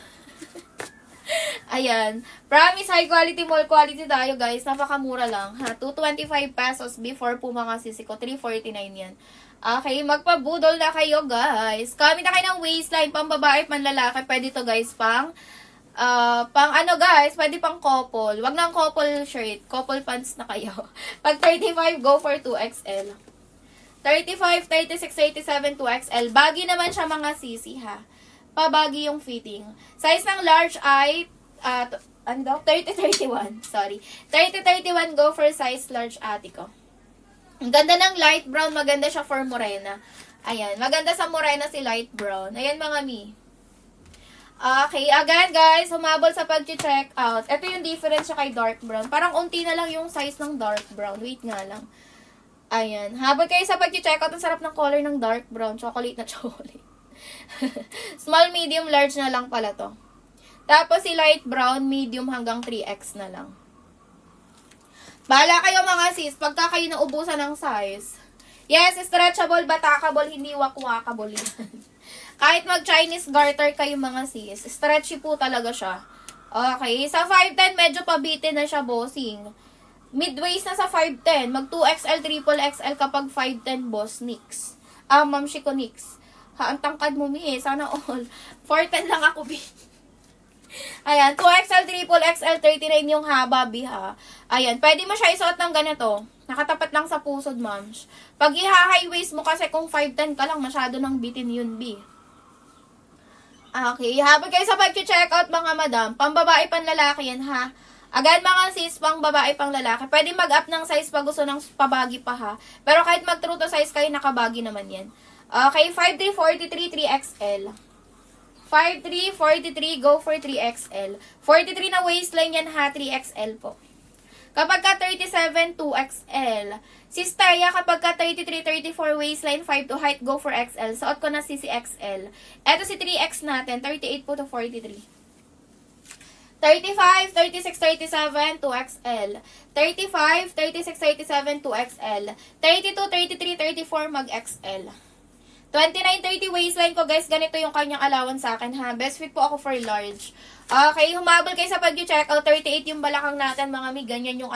Ayan. Promise, high quality, mall quality tayo, guys. Napakamura lang, ha. 225 pesos before po mga sisi ko. 349 yan. Okay, magpabudol na kayo, guys. Comment na kayo ng waistline, pang babae, pang lalaki. Pwede to, guys, pang ano, guys, pwede pang couple. Wag nang couple shirt. Couple pants na kayo. Pag 35, go for 2XL. 35, 36, 37, 2XL. Baggy naman siya, mga sisi, ha. Pabagi yung fitting. Size ng large ay 30-31. Sorry. 30-31, go for size large, ate ko. Ang ganda ng light brown. Maganda siya for morena. Ayan. Maganda sa morena si light brown. Ayan, mga mi. Okay. Again, guys, humabol sa pag-check out. Ito yung difference siya kay dark brown. Parang unti na lang yung size ng dark brown. Wait nga lang. Ayan. Habol kayo sa pag-check out. Ang sarap ng color ng dark brown. Chocolate na chocolate. Small, medium, large na lang pala to. Tapos si light brown, medium hanggang 3X na lang. Bahala kayo, mga sis, pagka kayo naubusan ng size. Yes, stretchable, batakable, hindi wakwakable yan. Kahit mag-Chinese garter kayo, mga sis, stretchy po talaga siya. Okay, sa 5'10", medyo pabitin na siya, bossing. Mid-waist na sa 5'10", mag 2XL, triple XL kapag 5'10", boss, nix. Ma'am, Shiko, nix. Ha, ang tangkad mo, Mi. Sana all. 4'10 lang ako, Bi. Ayan, 2XL, triple XL, 39 yung haba, Bi, ha. Ayan, pwede mo siya isuot ng ganito. Nakatapat lang sa pusod, mams. Pag iha-high waist mo kasi kung 5'10 ka lang, masyado nang bitin yun, Bi. Okay, habang kayo sa pag-check out, mga madam, pambabae, panlalaki yan, ha. Again, mga sis, pang babae, pang lalaki. Pwede mag-up ng size pag gusto ng pabagi pa, ha. Pero kahit mag-true to size kayo, nakabagi naman yan. Okay, 5'3", 43, 3XL. 5'3", 43, go for 3XL. 43 na waistline yan, ha, 3XL po. Kapag ka 37, 2XL. Sis Taya, kapag ka 33, 34 waistline, 5 to height, go for XL. Suot ko na si XL. Eto si 3X natin, 38 po to 43. 35, 36, 37, 2XL. 35, 36, 37, 2XL. 32, 33, 34, mag-XL. 29, 30 waistline ko, guys. Ganito yung kanyang allowance sa akin, ha. Best fit po ako for large. Okay, humabol kayo sa pag-check out. 38 yung balakang natin, mga mi. Ganyan yung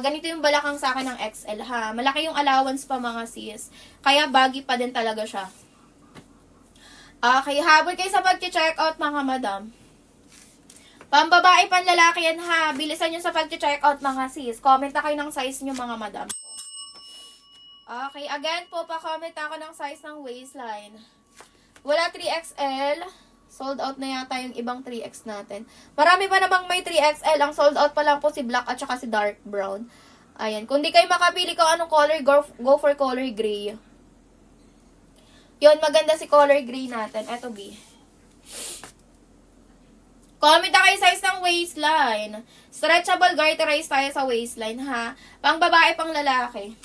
ganito yung balakang sa akin ng XL, ha. Malaki yung allowance pa, mga sis. Kaya baggy pa din talaga siya. Okay, habol kayo sa pag-check out, mga madam. Pambabae, panlalaki yan, ha. Bilisan nyo sa pag-check out, mga sis. Comment na kayo ng size nyo, mga madam. Okay, again po, pa-comment ako ng size ng waistline. Wala 3XL. Sold out na yata yung ibang 3X natin. Marami pa namang may 3XL. Ang sold out pa lang po si black at saka si dark brown. Ayan. Kung di kayo makapili kung anong color, go for color gray. Yun, maganda si color gray natin. Eto, B. Comment na kayo size ng waistline. Stretchable, garterize tayo sa waistline, ha. Pang babae, pang lalaki.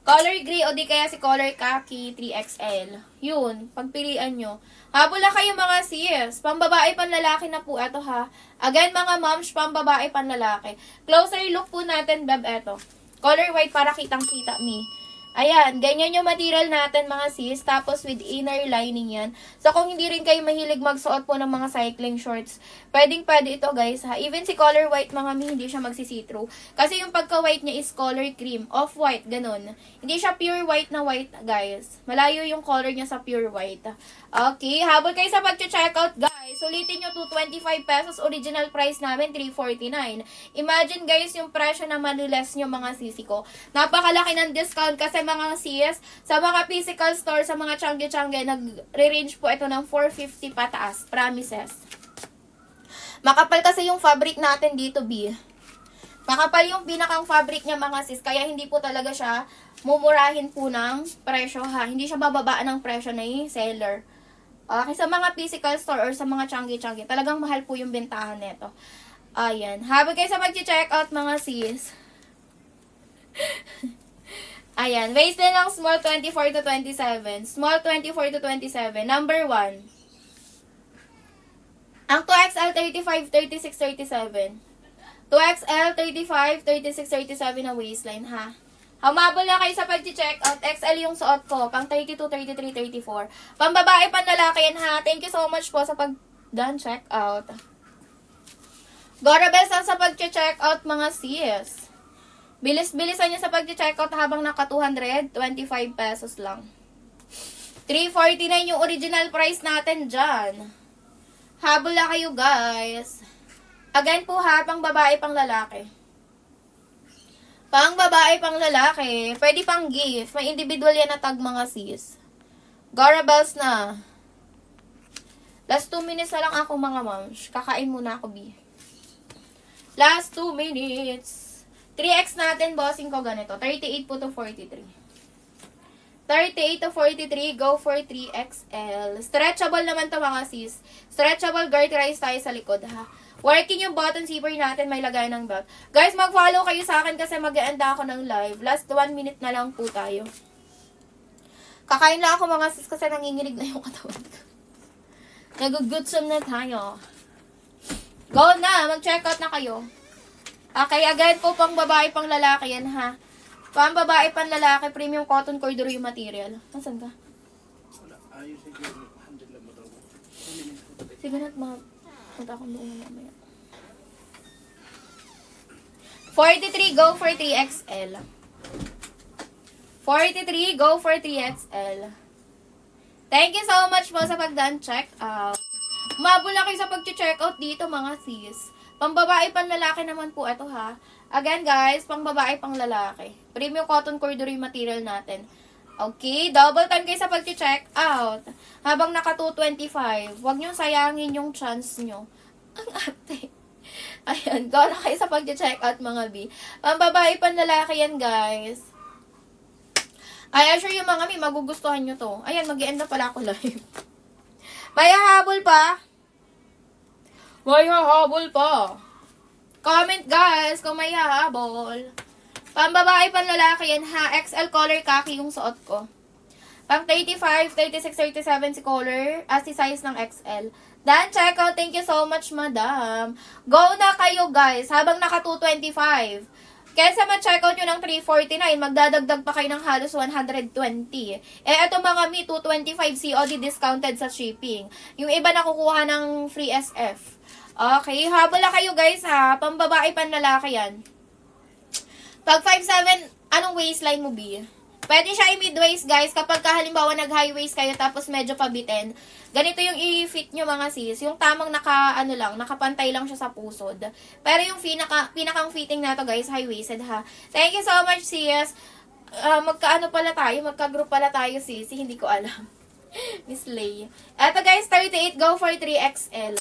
Color gray o di kaya si color khaki 3XL. Yun, pagpilian nyo. Habol na kayo, mga sis. Pambabae, panlalaki na po ito, ha. Again, mga moms, pambabae, panlalaki. Closer look po natin, beb, ito. Color white para kitang-kita, me. Ayan, ganyan yung material natin, mga sis. Tapos with inner lining yan. So kung hindi rin kayo mahilig magsuot po ng mga cycling shorts, pwedeng-pwede ito, guys, ha. Even si color white, mga mi, hindi siya magsi-see-through. Kasi yung pagka-white niya is color cream, off-white, ganun. Hindi siya pure white na white, guys. Malayo yung color niya sa pure white. Okay, habol kayo sa pag-check-out, guys. Sulitin nyo 225 pesos. Original price namin, 349. Imagine, guys, yung presyo na malules nyo, mga sisi ko. Napakalaki ng discount kasi, mga sis, sa mga physical store, sa mga Changi-Changi, nag-range po ito ng 450 pataas. Promises. Makapal kasi yung fabric natin dito, B. Makapal yung pinakang fabric niya, mga sis. Kaya hindi po talaga siya mumurahin po ng presyo, ha. Hindi siya bababaan ng presyo na yung seller. Okay, sa mga physical store or sa mga Changi-Changi, talagang mahal po yung bentahan nito. Ayan. Habang kayo sa mag-check out, mga sis. Ayan, waistline ng small 24 to 27. Small 24 to 27. Number 1. Ang 2XL 35, 36, 37. 2XL 35, 36, 37 na waistline, ha. Humabol na kayo sa pag-check out. XL yung suot ko. Pang 32, 33, 34. Pang babae, pang lalaki yan, ha. Thank you so much po sa pag-done check out. Gora best sa pag-check out, mga sis. Bilis-bilisan niyo sa pag-check out habang naka 225 pesos lang. 349 yung original price natin dyan. Habol na kayo, guys. Again po, ha, pang babae, pang lalaki. Pang babae, pang lalaki. Pwede pang gift. May individual yan na tag, mga sis. Gora bells na. Last 2 minutes na lang ako, mga moms. Kakain muna ako, B. Last 2 minutes. 3X natin, bossing ko ganito. 38 po to 43. 38 to 43, go for 3XL. Stretchable naman to, mga sis. Stretchable, garterize tayo sa likod, ha. Working yung button zipper natin, may lagay ng belt. Guys, mag-follow kayo sa akin kasi mag-eenda ako ng live. Last 1 minute na lang po tayo. Kakain lang ako, mga sis, kasi nanginginig na yung katawan ko. Nagugutsam na tayo. Go na, mag-check out na kayo. Okay, again po, pang babae, pang lalaki yan, ha. Pang babae, pang lalaki, premium cotton corduroy yung material. Nasaan ka? Wala, ayos yung handle lang mo daw. Sige na't punta akong doon mamaya. 43, go for 3XL. 43, go for 3XL. Thank you so much po sa pagdaan check out. Mabul na kayo sa pag-check out dito mga sis. Pambabae, panlalaki naman po ito ha. Again guys, pangbabae, pang lalaki. Premium cotton corduroy material natin. Okay, double time kayo sa pag-check out. Habang naka 225, huwag nyo sayangin yung chance nyo. Ang ate. Ayan, go na kayo sa pag-check out mga B. Pambabae, panlalaki yan guys. I assure you mga mi, magugustuhan nyo to. Ayan, mag-i-end na pala ako live. May hahabol pa. May hahabol pa. Comment guys kung may hahabol. Pambabae, panlalaki yan ha. XL color khaki yung suot ko. Pang 35, 36, 37 si color. Si size ng XL. Dan, check out. Thank you so much, madam. Go na kayo guys. Habang naka 225. Kesa ma-check out nyo ng 349, magdadagdag pa kayo ng halos 120. Eto mga mi, 225 COD discounted sa shipping. Yung iba nakukuha ng free SF. Okay, habol na kayo guys ha. Pambabae, panlalaki yan. Pag 5'7", anong waistline mo, B? Pwede siya i-mid-waist guys. Kapag halimbawa nag-high waist kayo tapos medyo pabitin, ganito yung i-fit nyo mga sis. Yung tamang nakapantay lang siya sa pusod. Pero yung pinakang fitting na to guys, high-waisted ha. Thank you so much sis. Magka-group pala tayo sis. Hindi ko alam. Miss Lay. Eto guys, 38, go for 3XL.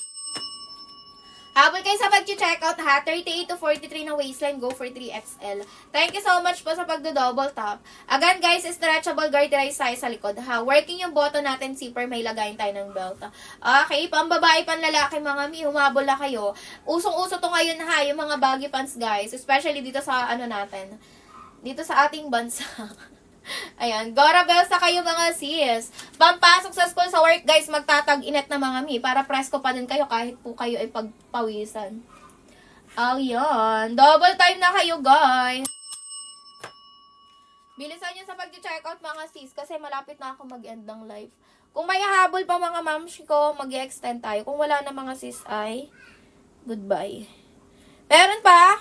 Habol kayo sa pag-check out ha, 38 to 43 na waistline, go for 3XL. Thank you so much po sa pagdo-double tap. Again guys, stretchable garterized tayo sa likod ha. Working yung button natin, zipper, may lagayin tayo ng belt. Okay, pambabae, panlalaki mga mi, humabol na kayo. Usong-uso to ngayon ha, yung mga baggy pants guys, especially dito sa natin, dito sa ating bansa. Ayan, Gora Bells na kayo mga sis. Pampasok sa school sa work guys, magtatag-init na mga mi para presko pa din kayo kahit po kayo ay pagpawisan. Ayan, double time na kayo guys. Bilisan nyo sa pag-check out mga sis kasi malapit na ako mag-end ng live. Kung may habol pa mga mams ko, mag-extend tayo. Kung wala na mga sis ay goodbye. Meron pa?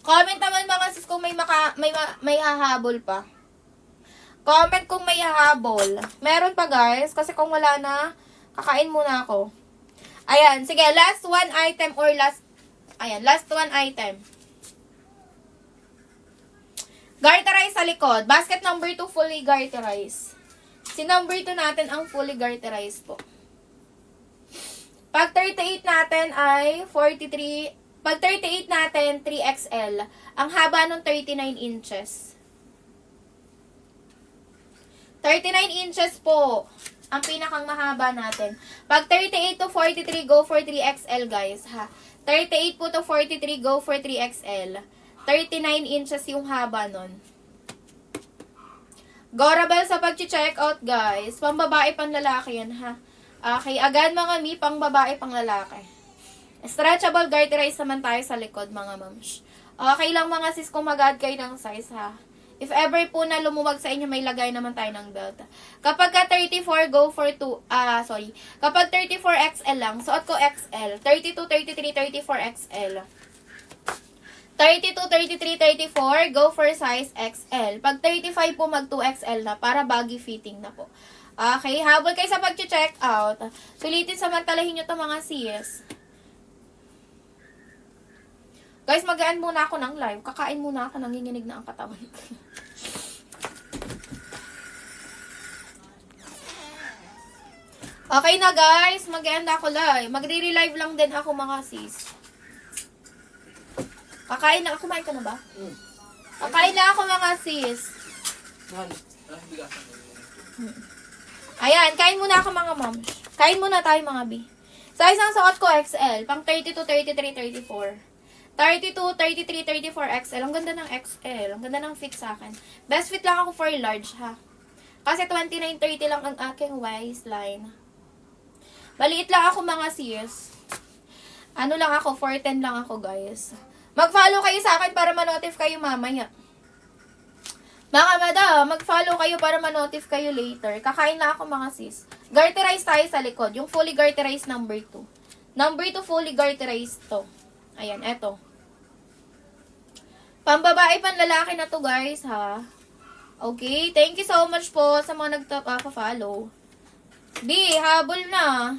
Comment naman mga sis kung may hahabol pa. Comment kung may hahabol. Meron pa guys, kasi kung wala na, kakain muna ako. Ayan, sige, last one item or last one item. Garterize sa likod. Basket number 2, fully garterize. Si number 2 natin ang fully garterize po. Pag 38 natin ay 43, pag 38 natin, 3XL. Ang haba ng 39 inches. 39 inches po ang pinakang mahaba natin. Pag 38 to 43, go for 3XL guys ha. 38 po to 43, go for 3XL. 39 inches yung haba nun. Gorabel sa pag-check out guys. Pambabae, panlalaki yan ha. Okay, agad mga mi, pang babae, pang lalaki. Stretchable garterized naman tayo sa likod mga mams. Okay lang mga sis kung mag-add kayo ng size ha. If ever po na lumuwag sa inyo, may lagay naman tayo ng belt. Kapag ka 34, go for Kapag 34 XL lang, suot ko XL. 32, 33, 34 XL. 32, 33, 34, go for size XL. Pag 35 po, mag 2XL na para baggy fitting na po. Okay, habol kayo sa pag-check out. Sulitin, samantalahin nyo to mga sis. Guys, mag-end muna ako ng live. Kakain muna ako, nanginginig na ang katawan ko. Okay na guys, mag-end ako live. Magre-relive lang din ako mga sis. Kakain na, kumain ka na ba? Kakain na ako mga sis. Ayan, kain muna ako mga moms. Kain muna tayo mga B. Size ang suot ko XL, pang 32, 33, 34. 32, 33, 34 XL. Ang ganda ng XL. Ang ganda ng fit sa akin. Best fit lang ako for large ha. Kasi 29, 30 lang ang aking waistline. Maliit lang ako mga sis. Ano lang ako, 4'10 lang ako guys. Mag-follow kayo sa akin para ma-notif kayo mamaya. Mga madam, mag-follow kayo para ma-notif kayo later. Kakain na ako mga sis. Garterize tayo sa likod. Yung fully garterized number 2. Number 2 fully garterized to. Ayan, eto. Pambabae, panlalaki na to guys ha. Okay, thank you so much po sa mga nagpa-follow. B, habol na.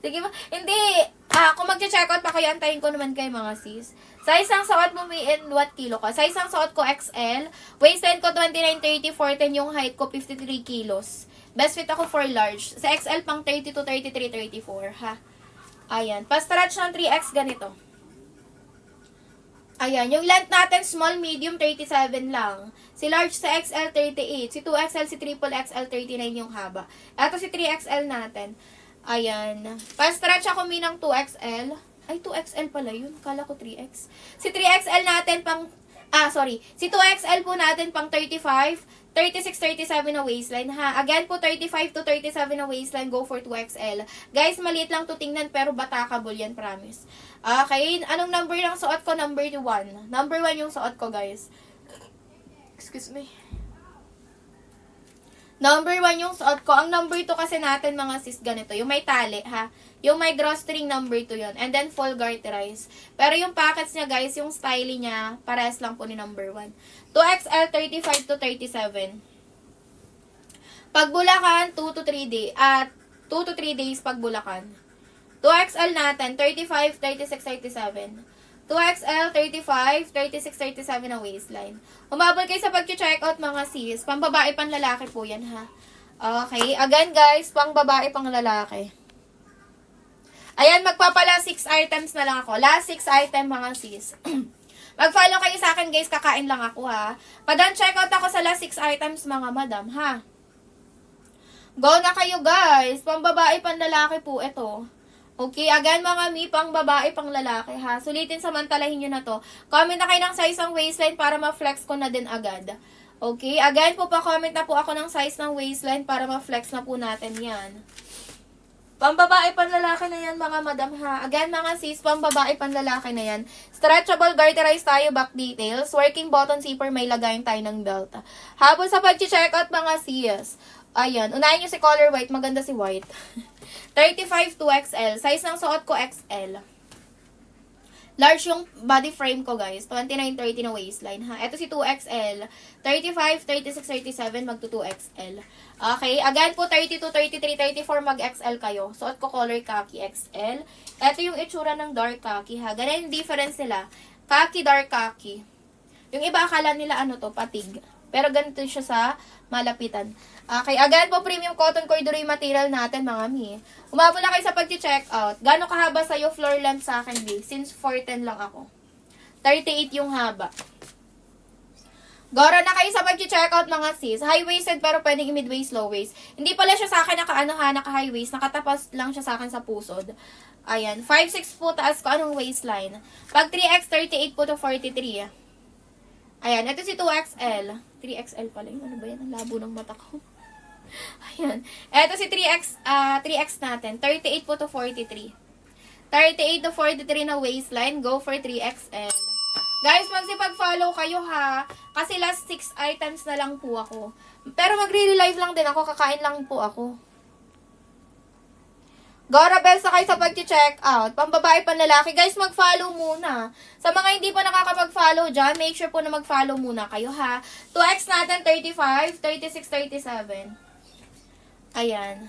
Sige ba? Hindi. Kung mag-check out pa kayo, antayin ko naman kayo mga sis. Size ang suot mo, may in what kilo ka? Size ang suot ko, XL. Waistline ko, 29-30, 410 yung height ko, 53 kilos. Best fit ako for large. Sa XL, pang 32, 33, 34, ha? Ayan. Pa-stretch ng 3X, ganito. Ayan. Yung length natin, small, medium, 37 lang. Si large sa XL, 38. Si 2XL, si triple XL, 39 yung haba. Ito si 3XL natin. Ayan. Pa-stretch ako ng 2XL. Ay, 2XL pala yun. Kala ko 3X. Si 3XL natin pang... Si 2XL po natin pang 35, 36, 37 na waistline, ha? Again po, 35 to 37 na waistline. Go for 2XL. Guys, maliit lang to tingnan, pero batakable yan, promise. Okay, anong number yung suot ko? Number 1. Number 1 yung suot ko, guys. Excuse me. Number 1 yung suot ko. Ang number 2 kasi natin mga sis ganito. Yung may tali ha. Yung may drawstring number 2 yun. And then full garterize. Pero yung packets niya guys, yung styling niya, parehas lang po ni number 1. 2XL 35 to 37. Pag Bulacan, 2 to 3 days. 2 to 3 days pag Bulacan. 2XL natin, 35, 36, 37. 2XL, 35, 36, 37 ang waistline. Umabot kayo sa pag-check out mga sis. Pang babae, pang lalaki po yan ha. Okay. Again guys, pang babae, pang lalaki. Ayan, magpapala 6 items na lang ako. Last 6 item mga sis. Mag-follow kayo sa akin guys, kakain lang ako ha. Padan check out ako sa last 6 items mga madam ha. Go na kayo guys. Pang babae, pang lalaki po ito. Okay, again mga mi, pang babae, pang lalaki ha. Sulitin, samantalahin nyo na to. Comment na kayo ng size ng waistline para ma-flex ko na din agad. Okay, again po pa-comment na po ako ng size ng waistline para ma-flex na po natin yan. Pang babae, pang lalaki na yan mga madam ha. Again mga sis, pang babae, pang lalaki na yan. Stretchable, garterize tayo, back details. Working button zipper, may lagayin tayo ng belt. Habang sa pag-check out mga sis. Ayan, unahin nyo si color white, maganda si white. 35 to XL. Size ng suot ko, XL. Large yung body frame ko, guys. 29-30 na waistline, ha. Ito si 2XL. 35, 36, 37, magto 2XL. Okay. Again po, 32, 33, 34, mag-XL kayo. Suot ko color khaki, XL. Ito yung itsura ng dark khaki, ha. Ganyan yung difference nila. Khaki, dark khaki. Yung iba, akala nila ano to, patig. Pero ganito siya sa malapitan. Okay, again po, premium cotton corduroy material natin, mga mi. Umabot na kayo sa pag-check out. Gano'ng kahaba sa'yo floor length sa akin, B? Since 4'10 lang ako. 38 yung haba. Gora na kayo sa pag-check out, mga sis. High-waisted pero pwedeng mid-waist, low-waist. Hindi pala siya sa akin naka-high-waist. Nakatapas lang siya sa akin sa pusod. Ayan, 5'6 po taas ko. Anong waistline? Pag 3X, 38 po to 43. Ayan, ito si 2XL. 3XL pala yun. Ano ba yan? Ang labo ng mata ko. Ayan. Ito si 3X natin. 38 po to 43. 38 to 43 na waistline. Go for 3XL. Guys, magsipag-follow kayo ha. Kasi last 6 items na lang po ako. Pero magre-relive lang din ako. Kakain lang po ako. Gora Bell sa kayo sa pag-check out. Pambabae, panlalaki. Guys, mag-follow muna. Sa mga hindi pa nakakapag-follow dyan, make sure po na mag-follow muna kayo ha. 2X natin, 35, 36, 37. Ayan.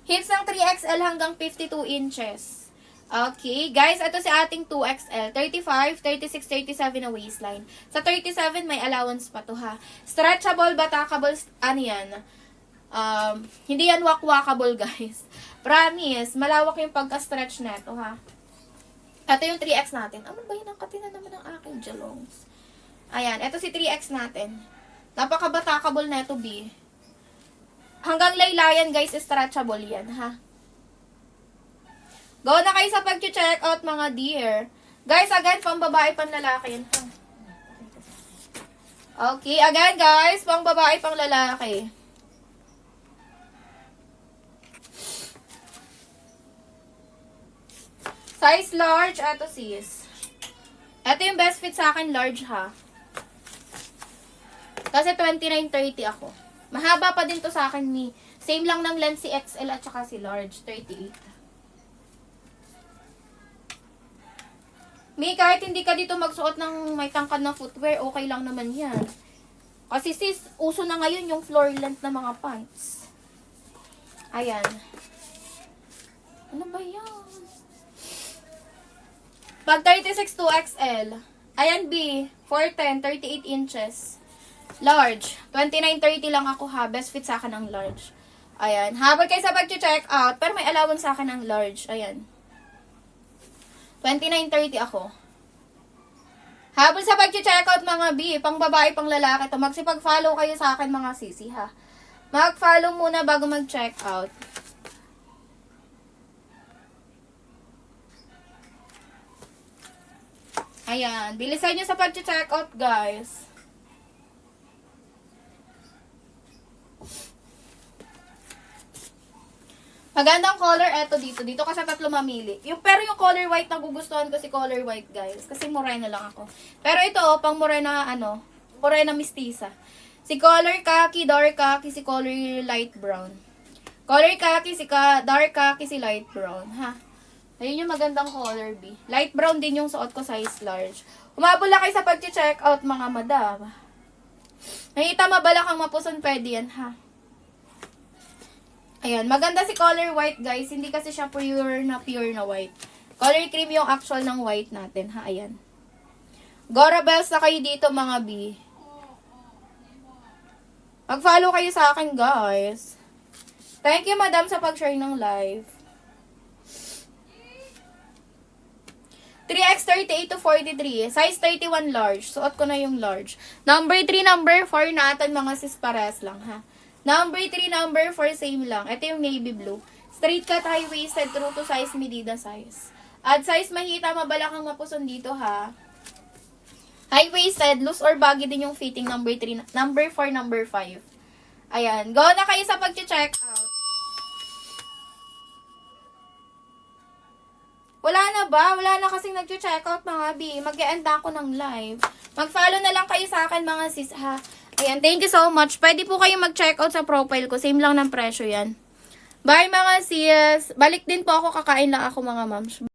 Hips ng 3XL hanggang 52 inches. Okay. Guys, ito si ating 2XL. 35, 36, 37 na waistline. Sa 37, may allowance pa to ha. Stretchable, batakable, ano yan? Hindi yan walkable guys. Promise, malawak yung pagka-stretch neto ha. Ito yung 3X natin. Ano ba yun? Ang katina naman ng aking jalongs. Ayan, ito si 3X natin. Napaka-batakable neto B. Hanggang laylayan guys, stretchable yan ha. Go na kayo sa pag-check out mga dear. Guys, again, pang babae, pang lalaki yan ha. Okay, again guys, pang babae, pang lalaki. Size large, eto sis. Ito yung best fit sa akin, large ha. Kasi 29-30 ako. Mahaba pa din to sa akin ni. Same lang ng length si XL at saka si large, 38. May kahit hindi ka dito magsuot ng may tangkad na footwear, okay lang naman yan. Kasi sis, uso na ngayon yung floor length na mga pants. Ayan. Ano ba yan? Pag 36 to XL. Ayan B, 410, 38 inches. Large. 29.30 lang ako ha. Best fit sa akin ang large. Ayan. Habang kayo sa pag-check out, pero may allowance sa akin ng large. Ayan. 29.30 ako. Habang sa pag-check out mga B, pang babae, pang lalaki to, magsipag-follow kayo sa akin mga sisi ha. Mag-follow muna bago mag-check out. Ayan. Bilisan nyo sa pag-check out guys. Magandang color, eto dito. Dito ka sa tatlo mamili. Pero yung color white, nagugustuhan ko si color white, guys. Kasi morena lang ako. Pero ito, pang morena, morena mistisa. Si color khaki, dark khaki, si color light brown. Color khaki, dark khaki, si light brown, ha? Ayun yung magandang color, B. Light brown din yung suot ko, size large. Humabol na kayo sa pag-check out, mga madam. Nakita mabalak ang mapuson, pwede yan, ha? Ayan, maganda si color white guys. Hindi kasi siya pure na white. Color cream yung actual ng white natin, ha? Ayan. Gora bells na kayo dito mga B. Mag-follow kayo sa akin guys. Thank you madam sa pag-share ng live. 3X38 to 43. Size 31 large. Suot ko na yung large. Number 3, number 4 natin mga sis pares lang ha. Number 3, number 4, same lang. Ito yung navy blue. Straight cut, high-waisted, true to size, medida size. At size mahita, mabalakang mapuson dito ha. High-waisted, loose or baggy din yung fitting number 3, number 4, number 5. Ayan. Go na kayo sa pag-check out. Wala na ba? Wala na kasing nag-check out mga B. Mag-e-end ako ng live. Mag-follow na lang kayo sa akin mga sis ha. Ayan, thank you so much. Pwede po kayo mag-check out sa profile ko. Same lang ng presyo yan. Bye mga sis. Balik din po ako. Kakain lang ako mga moms.